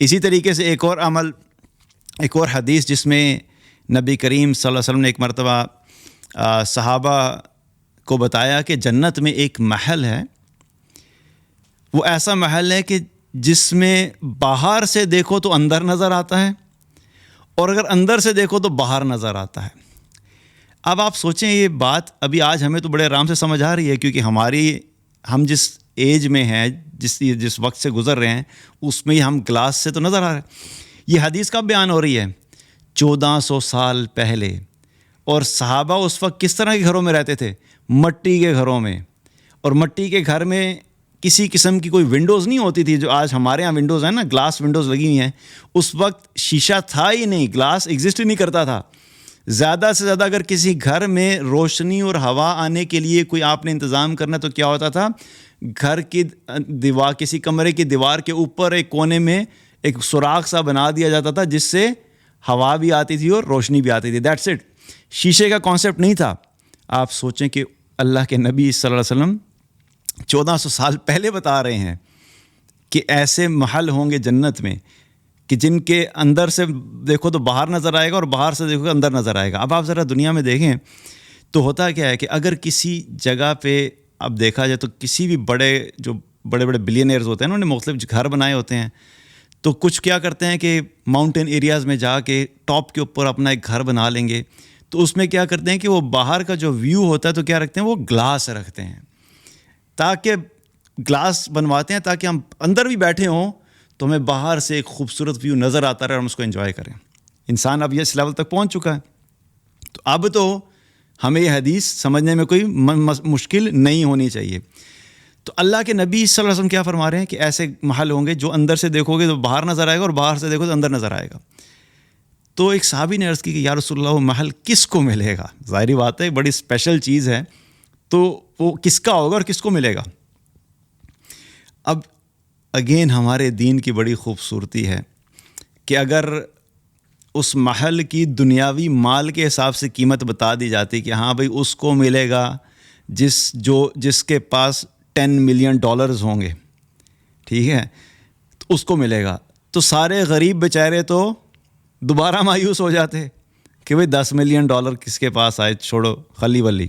A: اسی طریقے سے ایک اور عمل، ایک اور حدیث جس میں نبی کریم صلی اللہ علیہ وسلم نے ایک مرتبہ صحابہ کو بتایا کہ جنت میں ایک محل ہے، وہ ایسا محل ہے کہ جس میں باہر سے دیکھو تو اندر نظر آتا ہے اور اگر اندر سے دیکھو تو باہر نظر آتا ہے۔ اب آپ سوچیں یہ بات ابھی آج ہمیں تو بڑے آرام سے سمجھ آ رہی ہے، کیونکہ ہم جس ایج میں ہیں، جس وقت سے گزر رہے ہیں اس میں ہی ہم گلاس سے تو نظر آ رہے ہیں۔ یہ حدیث کب بیان ہو رہی ہے؟ 1400 سال پہلے۔ اور صحابہ اس وقت کس طرح کے گھروں میں رہتے تھے؟ مٹی کے گھروں میں، اور مٹی کے گھر میں کسی قسم کی کوئی ونڈوز نہیں ہوتی تھی جو آج ہمارے ہاں ونڈوز ہیں نا، گلاس ونڈوز لگی ہوئی ہیں۔ اس وقت شیشہ تھا ہی نہیں، گلاس ایگزسٹ ہی نہیں کرتا تھا۔ زیادہ سے زیادہ اگر کسی گھر میں روشنی اور ہوا آنے کے لیے کوئی آپ نے انتظام کرنا تو کیا ہوتا تھا؟ گھر کی دیوار، کسی کمرے کی دیوار کے اوپر ایک کونے میں ایک سوراخ سا بنا دیا جاتا تھا جس سے ہوا بھی آتی تھی اور روشنی بھی آتی تھی. That's it. شیشے کا کانسیپٹ نہیں تھا. آپ سوچیں کہ اللہ کے نبی صلی اللہ علیہ وسلم 1400 سال پہلے بتا رہے ہیں کہ ایسے محل ہوں گے جنت میں کہ جن کے اندر سے دیکھو تو باہر نظر آئے گا اور باہر سے دیکھو تو اندر نظر آئے گا. اب آپ ذرا دنیا میں دیکھیں تو ہوتا کیا ہے کہ اگر کسی جگہ پہ اب دیکھا جائے تو کسی بھی بڑے بڑے بلینئرز ہوتے ہیں انہوں نے مختلف گھر بنائے ہوتے ہیں. تو کچھ کیا کرتے ہیں کہ ماؤنٹین ایریاز میں جا کے ٹاپ کے اوپر اپنا ایک گھر بنا لیں گے. تو اس میں کیا کرتے ہیں کہ وہ باہر کا جو ویو ہوتا ہے تو کیا رکھتے ہیں, وہ گلاس رکھتے ہیں, تاکہ گلاس بنواتے ہیں تاکہ ہم اندر بھی بیٹھے ہوں تو ہمیں باہر سے ایک خوبصورت ویو نظر آتا رہے اور ہم اس کو انجوائے کریں. انسان اب یہ اس لیول تک پہنچ چکا ہے. تو اب تو ہمیں یہ حدیث سمجھنے میں کوئی مشکل نہیں ہونی چاہیے. تو اللہ کے نبی صلی اللہ علیہ وسلم کیا فرما رہے ہیں کہ ایسے محل ہوں گے جو اندر سے دیکھو گے تو باہر نظر آئے گا اور باہر سے دیکھو تو اندر نظر آئے گا. تو ایک صحابی نے عرض کی کہ یا رسول اللہ وہ محل کس کو ملے گا؟ ظاہری بات ہے بڑی اسپیشل چیز ہے, تو وہ کس کا ہوگا اور کس کو ملے گا؟ اب اگین ہمارے دین کی بڑی خوبصورتی ہے کہ اگر اس محل کی دنیاوی مال کے حساب سے قیمت بتا دی جاتی کہ ہاں بھائی اس کو ملے گا جس کے پاس $10 ملین ہوں گے, ٹھیک ہے, تو اس کو ملے گا, تو سارے غریب بیچارے تو دوبارہ مایوس ہو جاتے کہ بھائی $10 ملین کس کے پاس آئے, چھوڑو خلی ولی.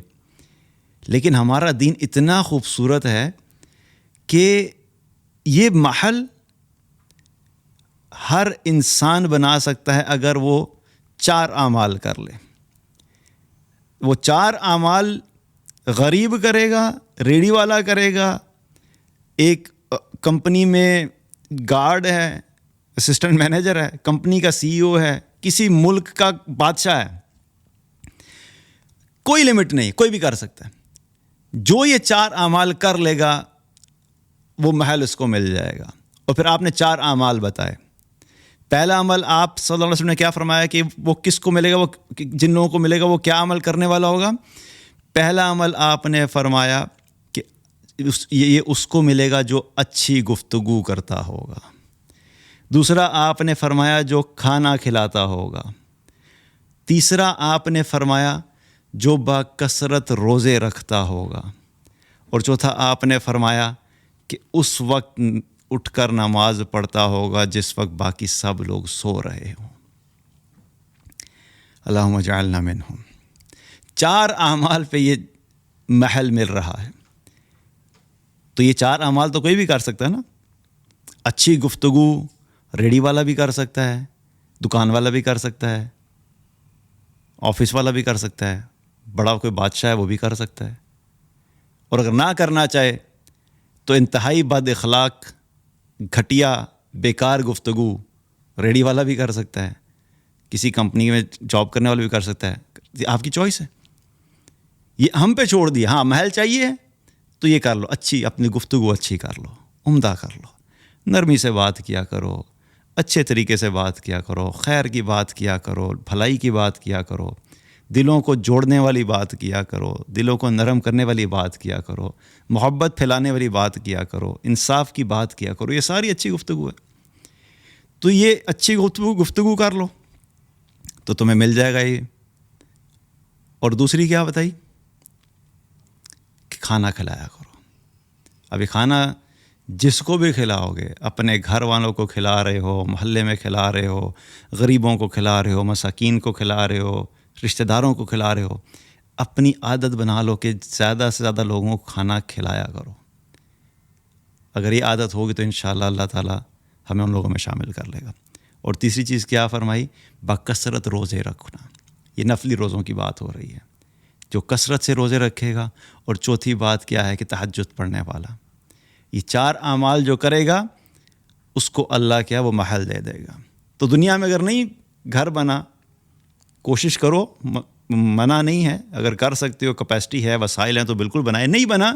A: لیکن ہمارا دین اتنا خوبصورت ہے کہ یہ محل ہر انسان بنا سکتا ہے اگر وہ 4 اعمال کر لے. وہ 4 اعمال غریب کرے گا, ریڑھی والا کرے گا, ایک کمپنی میں گارڈ ہے, اسسٹنٹ مینیجر ہے, کمپنی کا CEO ہے, کسی ملک کا بادشاہ ہے, کوئی لمٹ نہیں, کوئی بھی کر سکتا ہے. جو یہ 4 اعمال کر لے گا وہ محل اس کو مل جائے گا. اور پھر آپ نے 4 اعمال بتائے. پہلا عمل آپ صلی اللہ علیہ وسلم نے کیا فرمایا کہ وہ کس کو ملے گا, وہ جن لوگوں کو ملے گا وہ کیا عمل کرنے والا ہوگا؟ پہلا عمل آپ نے فرمایا کہ یہ اس کو ملے گا جو اچھی گفتگو کرتا ہوگا. دوسرا آپ نے فرمایا جو کھانا کھلاتا ہوگا. تیسرا آپ نے فرمایا جو باکثرت روزے رکھتا ہوگا. اور چوتھا آپ نے فرمایا کہ اس وقت اٹھ کر نماز پڑھتا ہوگا جس وقت باقی سب لوگ سو رہے ہوں. اللہم اجعلنا منہم. 4 اعمال پہ یہ محل مل رہا ہے. تو یہ 4 اعمال تو کوئی بھی کر سکتا ہے نا. اچھی گفتگو ریڑھی والا بھی کر سکتا ہے, دکان والا بھی کر سکتا ہے, آفس والا بھی کر سکتا ہے, بڑا کوئی بادشاہ ہے وہ بھی کر سکتا ہے. اور اگر نہ کرنا چاہے تو انتہائی بد اخلاق, گھٹیا, بیکار گفتگو ریڑھی والا بھی کر سکتا ہے, کسی کمپنی میں جاب کرنے والا بھی کر سکتا ہے. آپ کی چوائس ہے, یہ ہم پہ چھوڑ دیا. ہاں محل چاہیے تو یہ کر لو, اچھی اپنی گفتگو اچھی کر لو, عمدہ کر لو, نرمی سے بات کیا کرو, اچھے طریقے سے بات کیا کرو, خیر کی بات کیا کرو, بھلائی کی بات کیا کرو, دلوں کو جوڑنے والی بات کیا کرو, دلوں کو نرم کرنے والی بات کیا کرو, محبت پھیلانے والی بات کیا کرو, انصاف کی بات کیا کرو. یہ ساری اچھی گفتگو ہے. تو یہ اچھی گفتگو کر لو تو تمہیں مل جائے گا یہ. اور دوسری کیا بتائی کہ کھانا کھلایا کرو. اب یہ کھانا جس کو بھی کھلاؤ گے, اپنے گھر والوں کو کھلا رہے ہو, محلے میں کھلا رہے ہو, غریبوں کو کھلا رہے ہو, مساکین کو کھلا رہے ہو, رشتہ داروں کو کھلا رہے ہو, اپنی عادت بنا لو کہ زیادہ سے زیادہ لوگوں کو کھانا کھلایا کرو. اگر یہ عادت ہوگی تو انشاءاللہ اللہ تعالیٰ ہمیں ان لوگوں میں شامل کر لے گا. اور تیسری چیز کیا فرمائی؟ بکثرت روزے رکھنا. یہ نفلی روزوں کی بات ہو رہی ہے, جو کثرت سے روزے رکھے گا. اور چوتھی بات کیا ہے کہ تہجد پڑھنے والا. یہ 4 اعمال جو کرے گا اس کو اللہ کیا وہ محل دے دے گا. تو دنیا میں اگر نہیں گھر بنا, کوشش کرو, منع نہیں ہے, اگر کر سکتے ہو, کیپیسٹی ہے, وسائل ہیں تو بالکل بنائے. نہیں بنا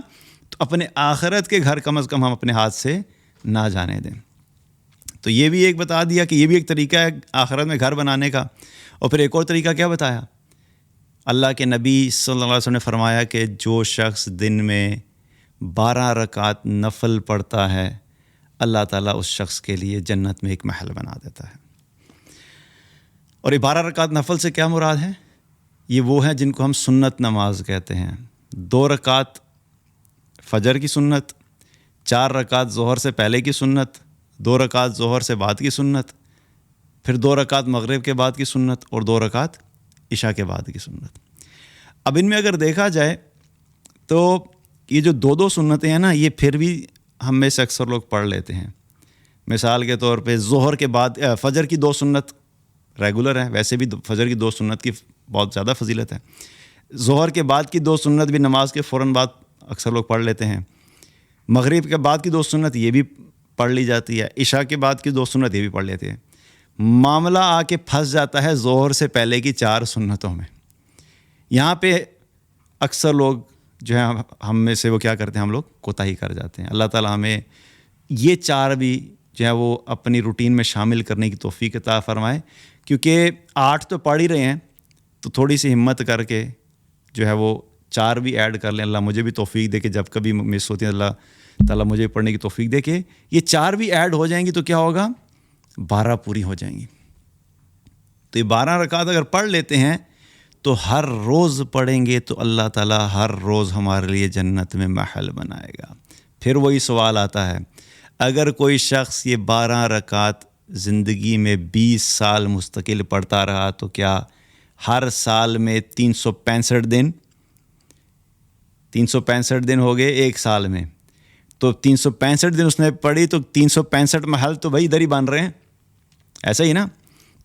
A: تو اپنے آخرت کے گھر کم از کم ہم اپنے ہاتھ سے نہ جانے دیں. تو یہ بھی ایک بتا دیا کہ یہ بھی ایک طریقہ ہے آخرت میں گھر بنانے کا. اور پھر ایک اور طریقہ کیا بتایا؟ اللہ کے نبی صلی اللہ علیہ وسلم نے فرمایا کہ جو شخص دن میں 12 رکعت نفل پڑھتا ہے, اللہ تعالیٰ اس شخص کے لیے جنت میں ایک محل بنا دیتا ہے. اور یہ 12 رکعت نفل سے کیا مراد ہے؟ یہ وہ ہیں جن کو ہم سنت نماز کہتے ہیں. 2 رکعت فجر کی سنت، 4 رکعت ظہر سے پہلے کی سنت، 2 رکعت ظہر سے بعد کی سنت، پھر 2 رکعت مغرب کے بعد کی سنت اور 2 رکعت عشاء کے بعد کی سنت. اب ان میں اگر دیکھا جائے تو یہ جو 2 سنتیں ہیں نا، یہ پھر بھی ہم میں سے اکثر لوگ پڑھ لیتے ہیں. مثال کے طور پہ ظہر کے بعد فجر کی 2 سنت ریگولر ہیں، ویسے بھی فجر کی 2 سنت کی بہت زیادہ فضیلت ہے. ظہر کے بعد کی 2 سنت بھی نماز کے فوراً بعد اکثر لوگ پڑھ لیتے ہیں. مغرب کے بعد کی 2 سنت یہ بھی پڑھ لی جاتی ہے. عشاء کے بعد کی 2 سنت یہ بھی پڑھ لیتے ہیں. معاملہ آ کے پھنس جاتا ہے ظہر سے پہلے کی 4 سنتوں میں. یہاں پہ اکثر لوگ جو ہیں ہم میں سے وہ کیا کرتے ہیں، ہم لوگ کوتاہی کر جاتے ہیں. اللہ تعالیٰ ہمیں یہ 4 بھی جو ہے وہ اپنی روٹین میں شامل کرنے کی توفیق عطا فرمائے، کیونکہ 8 تو پڑھ ہی رہے ہیں تو تھوڑی سی ہمت کر کے جو ہے وہ 4 بھی ایڈ کر لیں. اللہ مجھے بھی توفیق دے کہ جب کبھی مس ہوتی ہے اللہ تعالیٰ مجھے پڑھنے کی توفیق دے کہ یہ 4 بھی ایڈ ہو جائیں گی تو کیا ہوگا، 12 پوری ہو جائیں گی. تو یہ 12 رکعت اگر پڑھ لیتے ہیں تو ہر روز پڑھیں گے تو اللہ تعالیٰ ہر روز ہمارے لیے جنت میں محل بنائے گا. پھر وہی سوال آتا ہے، اگر کوئی شخص یہ 12 رکعت زندگی میں 20 سال مستقل پڑھتا رہا تو کیا ہر سال میں 365 دن 365 دن ہو گئے ایک سال میں، تو 365 دن اس نے پڑھی تو 365 محل تو بھائی ادھر ہی بن رہے ہیں، ایسا ہی نا.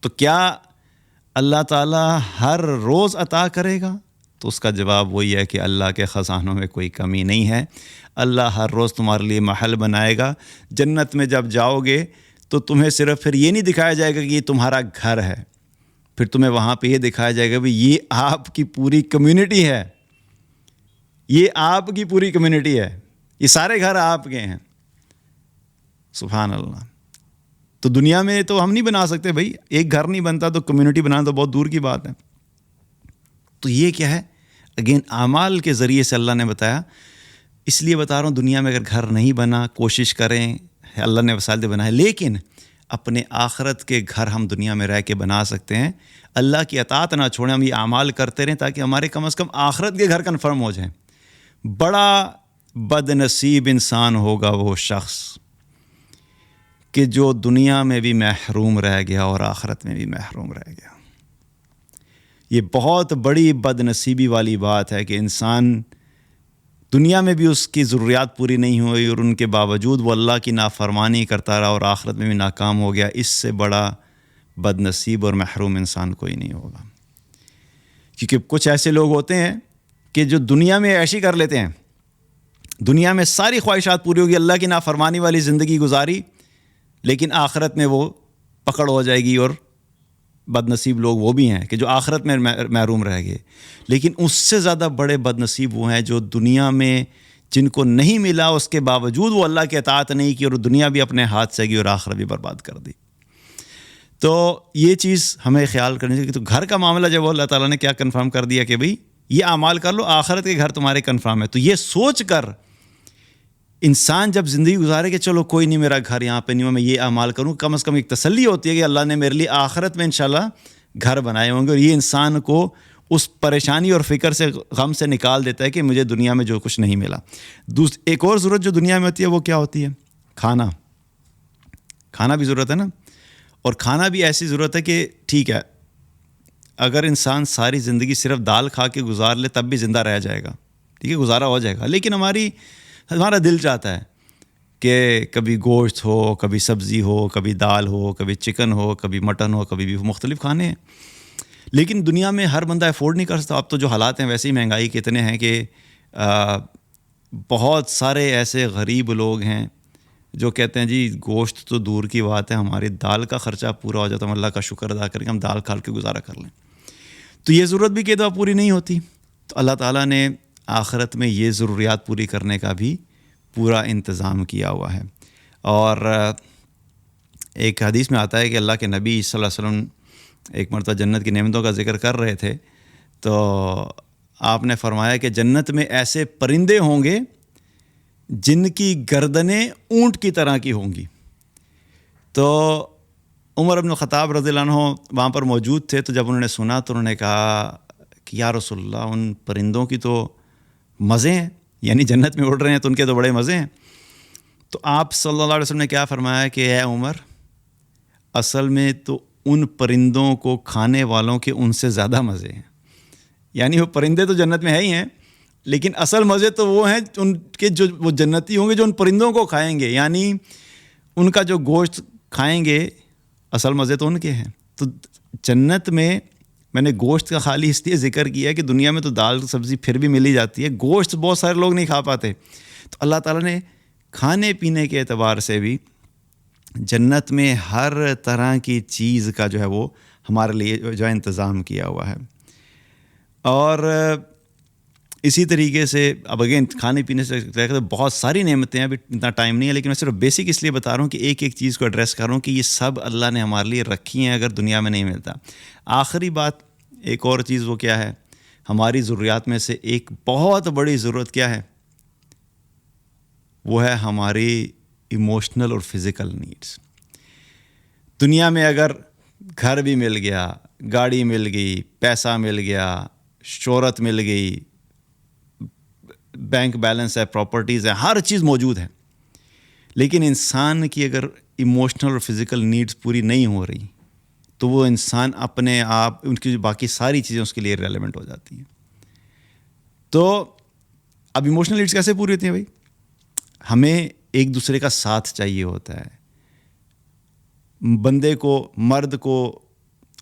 A: تو کیا اللہ تعالیٰ ہر روز عطا کرے گا؟ تو اس کا جواب وہی ہے کہ اللہ کے خزانوں میں کوئی کمی نہیں ہے. اللہ ہر روز تمہارے لیے محل بنائے گا. جنت میں جب جاؤ گے تو تمہیں صرف پھر یہ نہیں دکھایا جائے گا کہ یہ تمہارا گھر ہے، پھر تمہیں وہاں پہ یہ دکھایا جائے گا بھی یہ آپ کی پوری کمیونٹی ہے، یہ آپ کی پوری کمیونٹی ہے، یہ سارے گھر آپ کے ہیں. سبحان اللہ. تو دنیا میں تو ہم نہیں بنا سکتے بھائی، ایک گھر نہیں بنتا تو کمیونٹی بنانا تو بہت دور کی بات ہے. تو یہ کیا ہے، اگین اعمال کے ذریعے سے اللہ نے بتایا. اس لیے بتا رہا ہوں دنیا میں اگر گھر نہیں بنا کوشش کریں، اللہ نے وسائل دے بنائے، لیکن اپنے آخرت کے گھر ہم دنیا میں رہ کے بنا سکتے ہیں. اللہ کی اطاعت نہ چھوڑیں، ہم یہ اعمال کرتے رہیں تاکہ ہمارے کم از کم آخرت کے گھر کنفرم ہو جائیں. بڑا بد نصیب انسان ہوگا وہ شخص کہ جو دنیا میں بھی محروم رہ گیا اور آخرت میں بھی محروم رہ گیا. یہ بہت بڑی بد نصیبی والی بات ہے کہ انسان دنیا میں بھی اس کی ضروریات پوری نہیں ہوئی اور ان کے باوجود وہ اللہ کی نافرمانی کرتا رہا اور آخرت میں بھی ناکام ہو گیا. اس سے بڑا بد نصیب اور محروم انسان کوئی نہیں ہوگا. کیونکہ کچھ ایسے لوگ ہوتے ہیں کہ جو دنیا میں عیشی کر لیتے ہیں، دنیا میں ساری خواہشات پوری ہوگی، اللہ کی نافرمانی والی زندگی گزاری، لیکن آخرت میں وہ پکڑ ہو جائے گی. اور بد نصیب لوگ وہ بھی ہیں کہ جو آخرت میں محروم رہ گئے. لیکن اس سے زیادہ بڑے بد نصیب وہ ہیں جو دنیا میں جن کو نہیں ملا اس کے باوجود وہ اللہ کی اطاعت نہیں کی اور دنیا بھی اپنے ہاتھ سے گئی اور آخرت بھی برباد کر دی. تو یہ چیز ہمیں خیال کرنی چاہیے. تو گھر کا معاملہ جب اللہ تعالیٰ نے کیا کنفرم کر دیا کہ بھئی یہ اعمال کر لو، آخرت کے گھر تمہارے کنفرم ہے. تو یہ سوچ کر انسان جب زندگی گزارے کہ چلو کوئی نہیں میرا گھر یہاں پہ نہیں ہو، میں یہ اعمال کروں، کم از کم ایک تسلی ہوتی ہے کہ اللہ نے میرے لیے آخرت میں انشاءاللہ گھر بنائے ہوں گے. اور یہ انسان کو اس پریشانی اور فکر سے، غم سے نکال دیتا ہے کہ مجھے دنیا میں جو کچھ نہیں ملا. ایک اور ضرورت جو دنیا میں ہوتی ہے وہ کیا ہوتی ہے؟ کھانا بھی ضرورت ہے نا. اور کھانا بھی ایسی ضرورت ہے کہ ٹھیک ہے اگر انسان ساری زندگی صرف دال کھا کے گزار لے تب بھی زندہ رہ جائے گا، ٹھیک ہے گزارا ہو جائے گا. لیکن ہمارا دل چاہتا ہے کہ کبھی گوشت ہو، کبھی سبزی ہو، کبھی دال ہو، کبھی چکن ہو، کبھی مٹن ہو، کبھی بھی مختلف کھانے ہیں. لیکن دنیا میں ہر بندہ افورڈ نہیں کر سکتا. اب تو جو حالات ہیں ویسے ہی مہنگائی کے اتنے ہیں کہ بہت سارے ایسے غریب لوگ ہیں جو کہتے ہیں جی گوشت تو دور کی بات ہے، ہماری دال کا خرچہ پورا ہو جاتا ہے، ہم اللہ کا شکر ادا کر کے ہم دال کھا کے گزارا کر لیں. تو یہ ضرورت بھی کہ دفعہ پوری نہیں ہوتی. تو اللہ تعالیٰ نے آخرت میں یہ ضروریات پوری کرنے کا بھی پورا انتظام کیا ہوا ہے. اور ایک حدیث میں آتا ہے کہ اللہ کے نبی صلی اللہ علیہ وسلم ایک مرتبہ جنت کی نعمتوں کا ذکر کر رہے تھے تو آپ نے فرمایا کہ جنت میں ایسے پرندے ہوں گے جن کی گردنیں اونٹ کی طرح کی ہوں گی. تو عمر بن الخطاب رضی اللہ عنہ وہاں پر موجود تھے، تو جب انہوں نے سنا تو انہوں نے کہا کہ یا رسول اللہ، ان پرندوں کی تو مزے ہیں، یعنی جنت میں اڑ رہے ہیں تو ان کے تو بڑے مزے ہیں۔ تو آپ صلی اللہ علیہ وسلم نے کیا فرمایا کہ اے عمر، اصل میں تو ان پرندوں کو کھانے والوں کے ان سے زیادہ مزے ہیں، یعنی وہ پرندے تو جنت میں ہے ہی ہیں، لیکن اصل مزے تو وہ ہیں ان کے جو وہ جنتی ہوں گے جو ان پرندوں کو کھائیں گے، یعنی ان کا جو گوشت کھائیں گے، اصل مزے تو ان کے ہیں۔ تو جنت میں نے گوشت کا خالی اس لیے ذکر کیا کہ دنیا میں تو دال سبزی پھر بھی مل ہی جاتی ہے، گوشت بہت سارے لوگ نہیں کھا پاتے، تو اللہ تعالیٰ نے کھانے پینے کے اعتبار سے بھی جنت میں ہر طرح کی چیز کا جو ہے وہ ہمارے لیے جو ہے انتظام کیا ہوا ہے۔ اور اسی طریقے سے اب اگین کھانے پینے سے بہت ساری نعمتیں ہیں، ابھی اتنا ٹائم نہیں ہے، لیکن میں صرف بیسک اس لیے بتا رہا ہوں کہ ایک ایک چیز کو ایڈریس کر رہا ہوں کہ یہ سب اللہ نے ہمارے لیے رکھی ہیں، اگر دنیا میں نہیں ملتا۔ آخری بات ایک اور چیز وہ کیا ہے، ہماری ضروریات میں سے ایک بہت بڑی ضرورت کیا ہے، وہ ہے ہماری ایموشنل اور فزیکل نیڈس۔ دنیا میں اگر گھر بھی مل گیا، گاڑی مل گئی، پیسہ مل گیا، شہرت مل گئی، بینک بیلنس ہے، پراپرٹیز ہے، ہر چیز موجود ہے، لیکن انسان کی اگر ایموشنل اور فزیکل نیڈس پوری نہیں ہو رہی تو وہ انسان اپنے آپ، ان کی باقی ساری چیزیں اس کے لیے ریلیونٹ ہو جاتی ہیں۔ تو اب ایموشنل نیڈس کیسے پوری ہوتی ہیں بھائی؟ ہمیں ایک دوسرے کا ساتھ چاہیے ہوتا ہے، بندے کو، مرد کو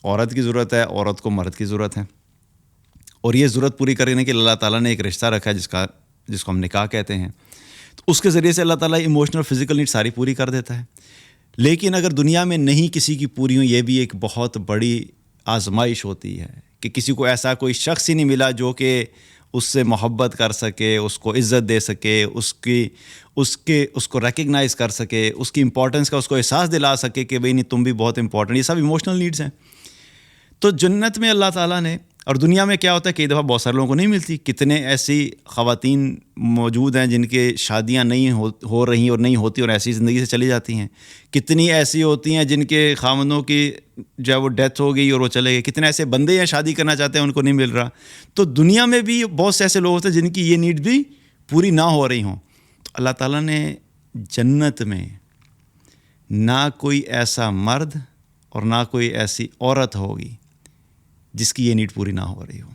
A: عورت کی ضرورت ہے، عورت کو مرد کی ضرورت ہے، اور یہ ضرورت پوری کرنے کے لیے اللہ تعالیٰ نے ایک رشتہ رکھا ہے جس کو ہم نکاح کہتے ہیں، تو اس کے ذریعے سے اللہ تعالیٰ ایموشنل فزیکل نیڈ ساری پوری کر دیتا ہے۔ لیکن اگر دنیا میں نہیں کسی کی پوری ہوں، یہ بھی ایک بہت بڑی آزمائش ہوتی ہے کہ کسی کو ایسا کوئی شخص ہی نہیں ملا جو کہ اس سے محبت کر سکے، اس کو عزت دے سکے، اس کو ریکگنائز کر سکے، اس کی امپورٹنس کا اس کو احساس دلا سکے کہ بھئی نہیں تم بھی بہت امپورٹنٹ۔ یہ سب ایموشنل نیڈس ہیں۔ تو جنت میں اللہ تعالیٰ نے، اور دنیا میں کیا ہوتا ہے کئی دفعہ بہت سارے لوگوں کو نہیں ملتی، کتنے ایسی خواتین موجود ہیں جن کے شادیاں نہیں ہو رہی اور نہیں ہوتی اور ایسی زندگی سے چلی جاتی ہیں، کتنی ایسی ہوتی ہیں جن کے خاوندوں کی جو ہے وہ ڈیتھ ہو گئی اور وہ چلے گئے، کتنے ایسے بندے ہیں شادی کرنا چاہتے ہیں ان کو نہیں مل رہا۔ تو دنیا میں بھی بہت سے ایسے لوگ ہوتے ہیں جن کی یہ نیڈ بھی پوری نہ ہو رہی ہوں، تو اللہ تعالیٰ نے جنت میں نہ کوئی ایسا مرد اور نہ کوئی ایسی عورت ہوگی جس کی یہ نیڈ پوری نہ ہو رہی ہو۔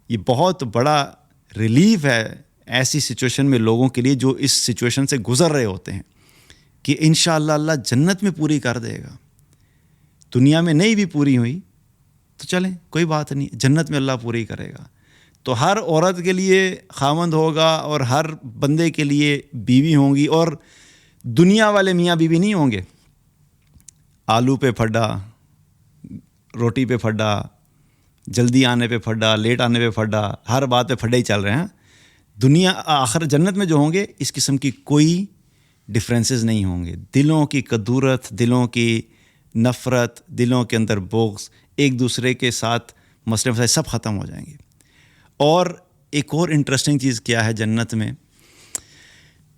A: یہ بہت بڑا ریلیف ہے ایسی سچویشن میں لوگوں کے لیے جو اس سچویشن سے گزر رہے ہوتے ہیں، کہ انشاءاللہ اللہ جنت میں پوری کر دے گا۔ دنیا میں نہیں بھی پوری ہوئی تو چلیں کوئی بات نہیں، جنت میں اللہ پوری کرے گا۔ تو ہر عورت کے لیے خاوند ہوگا اور ہر بندے کے لیے بیوی ہوں گی، اور دنیا والے میاں بیوی نہیں ہوں گے آلو پہ پھڈا، روٹی پہ پھڈا، جلدی آنے پہ پھڈا، لیٹ آنے پہ پھڈا، ہر بات پہ پھڈے ہی چل رہے ہیں۔ دنیا آخر جنت میں جو ہوں گے اس قسم کی کوئی ڈفرینسز نہیں ہوں گے، دلوں کی کدورت، دلوں کی نفرت، دلوں کے اندر بغض، ایک دوسرے کے ساتھ مسئلے مسائل سب ختم ہو جائیں گے۔ اور ایک اور انٹرسٹنگ چیز کیا ہے جنت میں،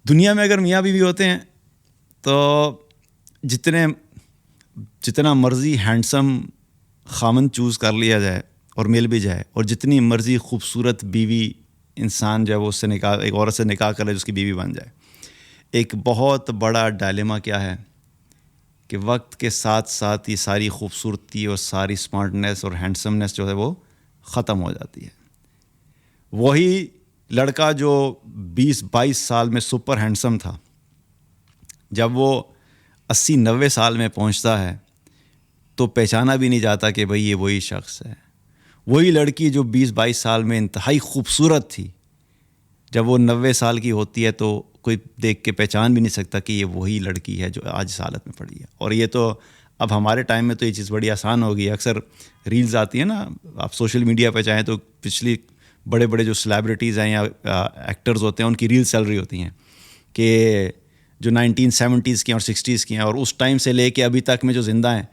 A: دنیا میں اگر میاں بیوی ہوتے ہیں تو جتنا مرضی ہینڈسم خامن چوز کر لیا جائے اور مل بھی جائے، اور جتنی مرضی خوبصورت بیوی انسان جو ہے وہ اس سے نکاح، ایک عورت سے نکاح کر لے جو اس کی بیوی بن جائے، ایک بہت بڑا ڈائلیما کیا ہے کہ وقت کے ساتھ ساتھ یہ ساری خوبصورتی اور ساری سمارٹنیس اور ہینڈسمنیس جو ہے وہ ختم ہو جاتی ہے۔ وہی لڑکا جو 20-22 سال میں سپر ہینڈسم تھا، جب وہ 80-90 سال میں پہنچتا ہے تو پہچانا بھی نہیں جاتا کہ بھئی یہ وہی شخص ہے۔ وہی لڑکی جو 20-22 سال میں انتہائی خوبصورت تھی، جب وہ 90 سال کی ہوتی ہے تو کوئی دیکھ کے پہچان بھی نہیں سکتا کہ یہ وہی لڑکی ہے جو آج اس حالت میں پڑی ہے۔ اور یہ تو اب ہمارے ٹائم میں تو یہ چیز بڑی آسان ہو گئی ہے، اکثر ریلز آتی ہیں نا، آپ سوشل میڈیا پہ چاہیں تو پچھلی بڑے بڑے جو سیلیبریٹیز ہیں یا ایکٹرز ہوتے ہیں ان کی ریلز چل رہی ہوتی ہیں کہ جو 1970s کی اور 60s کی ہیں، اور اس ٹائم سے لے کے ابھی تک میں جو زندہ ہیں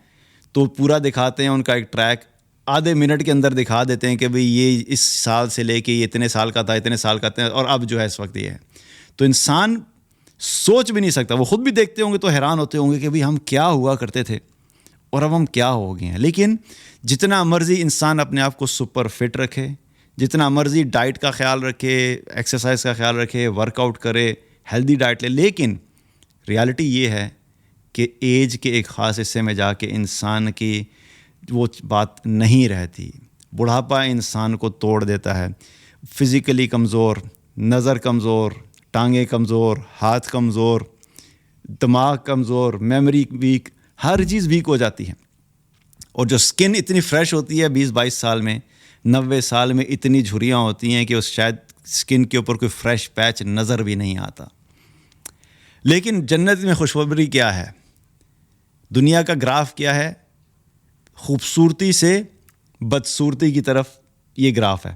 A: تو پورا دکھاتے ہیں ان کا ایک ٹریک، آدھے منٹ کے اندر دکھا دیتے ہیں کہ بھئی یہ اس سال سے لے کے یہ اتنے سال کا تھا، اتنے سال کا تھا، اور اب جو ہے اس وقت یہ ہے۔ تو انسان سوچ بھی نہیں سکتا، وہ خود بھی دیکھتے ہوں گے تو حیران ہوتے ہوں گے کہ بھئی ہم کیا ہوا کرتے تھے اور اب ہم کیا ہو گئے ہیں. لیکن جتنا مرضی انسان اپنے آپ کو سپر فٹ رکھے، جتنا مرضی ڈائٹ کا خیال رکھے، ایکسرسائز کا خیال رکھے، ورک آؤٹ کرے، ہیلدی ڈائٹ لے، لیکن ریالٹی یہ ہے کہ ایج کے ایک خاص حصے میں جا کے انسان کی وہ بات نہیں رہتی. بڑھاپا انسان کو توڑ دیتا ہے. فزیکلی کمزور، نظر کمزور، ٹانگیں کمزور، ہاتھ کمزور، دماغ کمزور، میموری ویک، ہر چیز ویک ہو جاتی ہے. اور جو سکن اتنی فریش ہوتی ہے 20-22 سال میں، 90 سال میں اتنی جھریاں ہوتی ہیں کہ اس شاید سکن کے اوپر کوئی فریش پیچ نظر بھی نہیں آتا. لیکن جنت میں خوشخبری کیا ہے؟ دنیا کا گراف کیا ہے؟ خوبصورتی سے بدصورتی کی طرف یہ گراف ہے.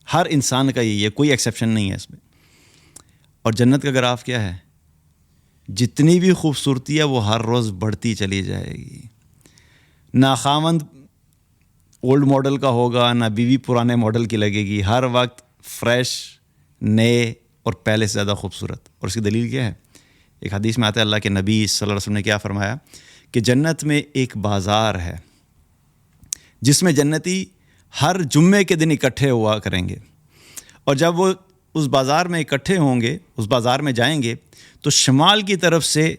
A: ہر انسان کا یہی ہے، کوئی ایکسیپشن نہیں ہے اس میں. اور جنت کا گراف کیا ہے؟ جتنی بھی خوبصورتی ہے وہ ہر روز بڑھتی چلی جائے گی. نہ خاوند اولڈ ماڈل کا ہوگا، نہ بیوی پرانے ماڈل کی لگے گی. ہر وقت فریش، نئے اور پہلے سے زیادہ خوبصورت. اور اس کی دلیل کیا ہے؟ ایک حدیث میں آتا ہے اللہ کے نبی صلی اللہ علیہ وسلم نے کیا فرمایا کہ جنت میں ایک بازار ہے جس میں جنتی ہر جمعے کے دن اکٹھے ہوا کریں گے. اور جب وہ اس بازار میں اکٹھے ہوں گے، اس بازار میں جائیں گے، تو شمال کی طرف سے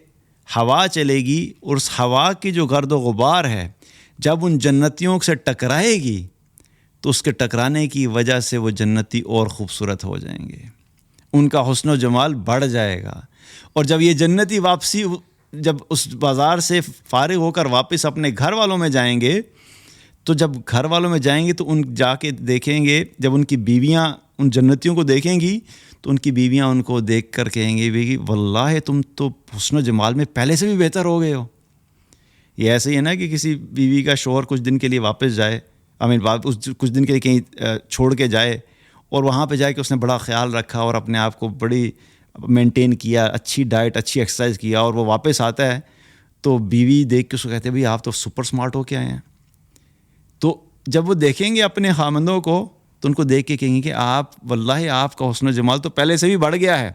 A: ہوا چلے گی، اور اس ہوا کی جو گرد و غبار ہے جب ان جنتیوں سے ٹکرائے گی تو اس کے ٹکرانے کی وجہ سے وہ جنتی اور خوبصورت ہو جائیں گے. ان کا حسن و جمال بڑھ جائے گا. اور جب یہ جنتی واپسی، جب اس بازار سے فارغ ہو کر واپس اپنے گھر والوں میں جائیں گے، تو جب گھر والوں میں جائیں گے تو ان جا کے دیکھیں گے، جب ان کی بیویاں ان جنتیوں کو دیکھیں گی تو ان کی بیویاں ان کو دیکھ کر کہیں گی بھی واللہ تم تو حسن و جمال میں پہلے سے بھی بہتر ہو گئے ہو. یہ ایسے ہی ہے نا کہ کسی بیوی کا شوہر کچھ دن کے لیے واپس جائے، کچھ دن کے لیے کہیں چھوڑ کے جائے، اور وہاں پہ جائے کہ اس نے بڑا خیال رکھا اور اپنے آپ کو بڑی مینٹین کیا، اچھی ڈائٹ، اچھی ایکسرسائز کیا، اور وہ واپس آتا ہے تو بیوی دیکھ کے اس کو کہتے ہیں بھئی آپ تو سپر سمارٹ ہو کے آئے ہیں. تو جب وہ دیکھیں گے اپنے خامندوں کو تو ان کو دیکھ کے کہیں گے کہ آپ واللہ آپ کا حسن و جمال تو پہلے سے بھی بڑھ گیا ہے.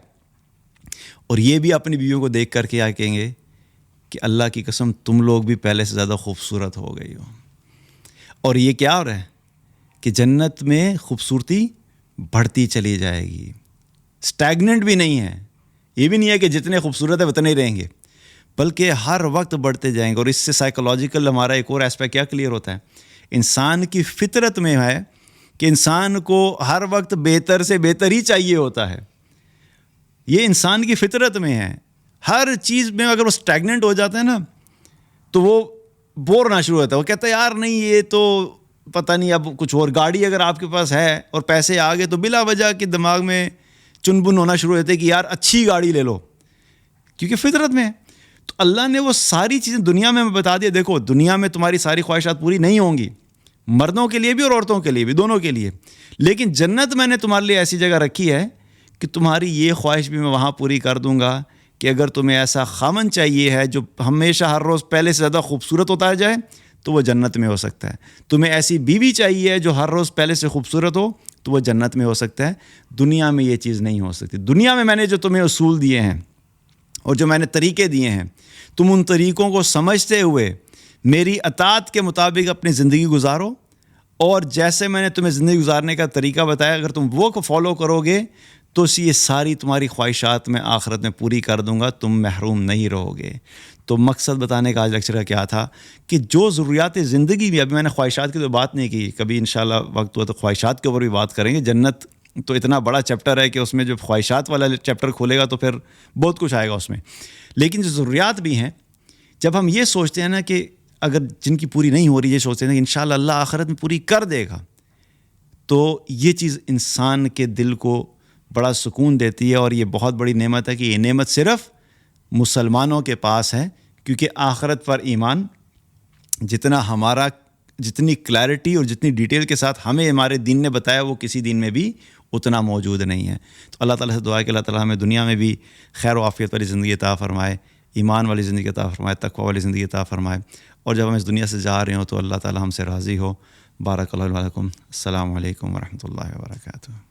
A: اور یہ بھی اپنی بیویوں کو دیکھ کر کے کہیں گے کہ اللہ کی قسم تم لوگ بھی پہلے سے زیادہ خوبصورت ہو گئی ہو. اور یہ کیا ہو رہا ہے کہ جنت میں خوبصورتی بڑھتی چلی جائے گی. سٹیگننٹ بھی نہیں ہے. یہ بھی نہیں ہے کہ جتنے خوبصورت ہے اتنے ہی رہیں گے، بلکہ ہر وقت بڑھتے جائیں گے. اور اس سے سائیکولوجیکل ہمارا ایک اور ایسپیکٹ کیا کلیئر ہوتا ہے؟ انسان کی فطرت میں ہے کہ انسان کو ہر وقت بہتر سے بہتر ہی چاہیے ہوتا ہے. یہ انسان کی فطرت میں ہے. ہر چیز میں اگر وہ سٹیگننٹ ہو جاتا ہے نا تو وہ بور ہونا شروع ہوتا ہے. وہ کہتا ہے یار نہیں یہ تو پتہ نہیں اب کچھ اور. گاڑی اگر آپ کے پاس ہے اور پیسے آ گئے تو بلا وجہ کے دماغ میں چنبن ہونا شروع ہوتے کہ یار اچھی گاڑی لے لو، کیونکہ فطرت میں ہے. تو اللہ نے وہ ساری چیزیں دنیا میں بتا دیا، دیکھو دنیا میں تمہاری ساری خواہشات پوری نہیں ہوں گی، مردوں کے لیے بھی اور عورتوں کے لیے بھی، دونوں کے لیے. لیکن جنت میں نے تمہارے لیے ایسی جگہ رکھی ہے کہ تمہاری یہ خواہش بھی میں وہاں پوری کر دوں گا کہ اگر تمہیں ایسا خامن چاہیے ہے جو ہمیشہ ہر روز پہلے سے زیادہ خوبصورت ہوتا جائے تو وہ جنت میں ہو سکتا ہے. تمہیں ایسی بیوی چاہیے جو ہر روز پہلے سے خوبصورت ہو تو وہ جنت میں ہو سکتا ہے. دنیا میں یہ چیز نہیں ہو سکتی. دنیا میں نے جو تمہیں اصول دیے ہیں اور جو میں نے طریقے دیے ہیں، تم ان طریقوں کو سمجھتے ہوئے میری اطاعت کے مطابق اپنی زندگی گزارو، اور جیسے میں نے تمہیں زندگی گزارنے کا طریقہ بتایا اگر تم وہ کو فالو کرو گے تو یہ ساری تمہاری خواہشات میں آخرت میں پوری کر دوں گا، تم محروم نہیں رہو گے. تو مقصد بتانے کا آج لیکچر کا کیا تھا کہ جو ضروریات زندگی بھی، ابھی میں نے خواہشات کی تو بات نہیں کی، کبھی انشاءاللہ وقت ہوا تو خواہشات کے اوپر بھی بات کریں گے. جنت تو اتنا بڑا چیپٹر ہے کہ اس میں جو خواہشات والا چیپٹر کھولے گا تو پھر بہت کچھ آئے گا اس میں. لیکن جو ضروریات بھی ہیں، جب ہم یہ سوچتے ہیں نا کہ اگر جن کی پوری نہیں ہو رہی، یہ سوچتے ہیں کہ انشاءاللہ اللہ آخرت میں پوری کر دے گا، تو یہ چیز انسان کے دل کو بڑا سکون دیتی ہے. اور یہ بہت بڑی نعمت ہے کہ یہ نعمت صرف مسلمانوں کے پاس ہے، کیونکہ آخرت پر ایمان جتنی کلیئرٹی اور جتنی ڈیٹیل کے ساتھ ہمیں ہمارے دین نے بتایا وہ کسی دین میں بھی اتنا موجود نہیں ہے. تو اللہ تعالیٰ سے دعا ہے کہ اللہ تعالیٰ ہمیں دنیا میں بھی خیر و عافیت والی زندگی عطا فرمائے، ایمان والی زندگی عطا فرمائے، تقوی والی زندگی عطا فرمائے. اور جب ہم اس دنیا سے جا رہے ہوں تو اللہ تعالیٰ ہم سے راضی ہو. بارک اللہ علیکم. السلام علیکم ورحمۃ اللہ وبرکاتہ.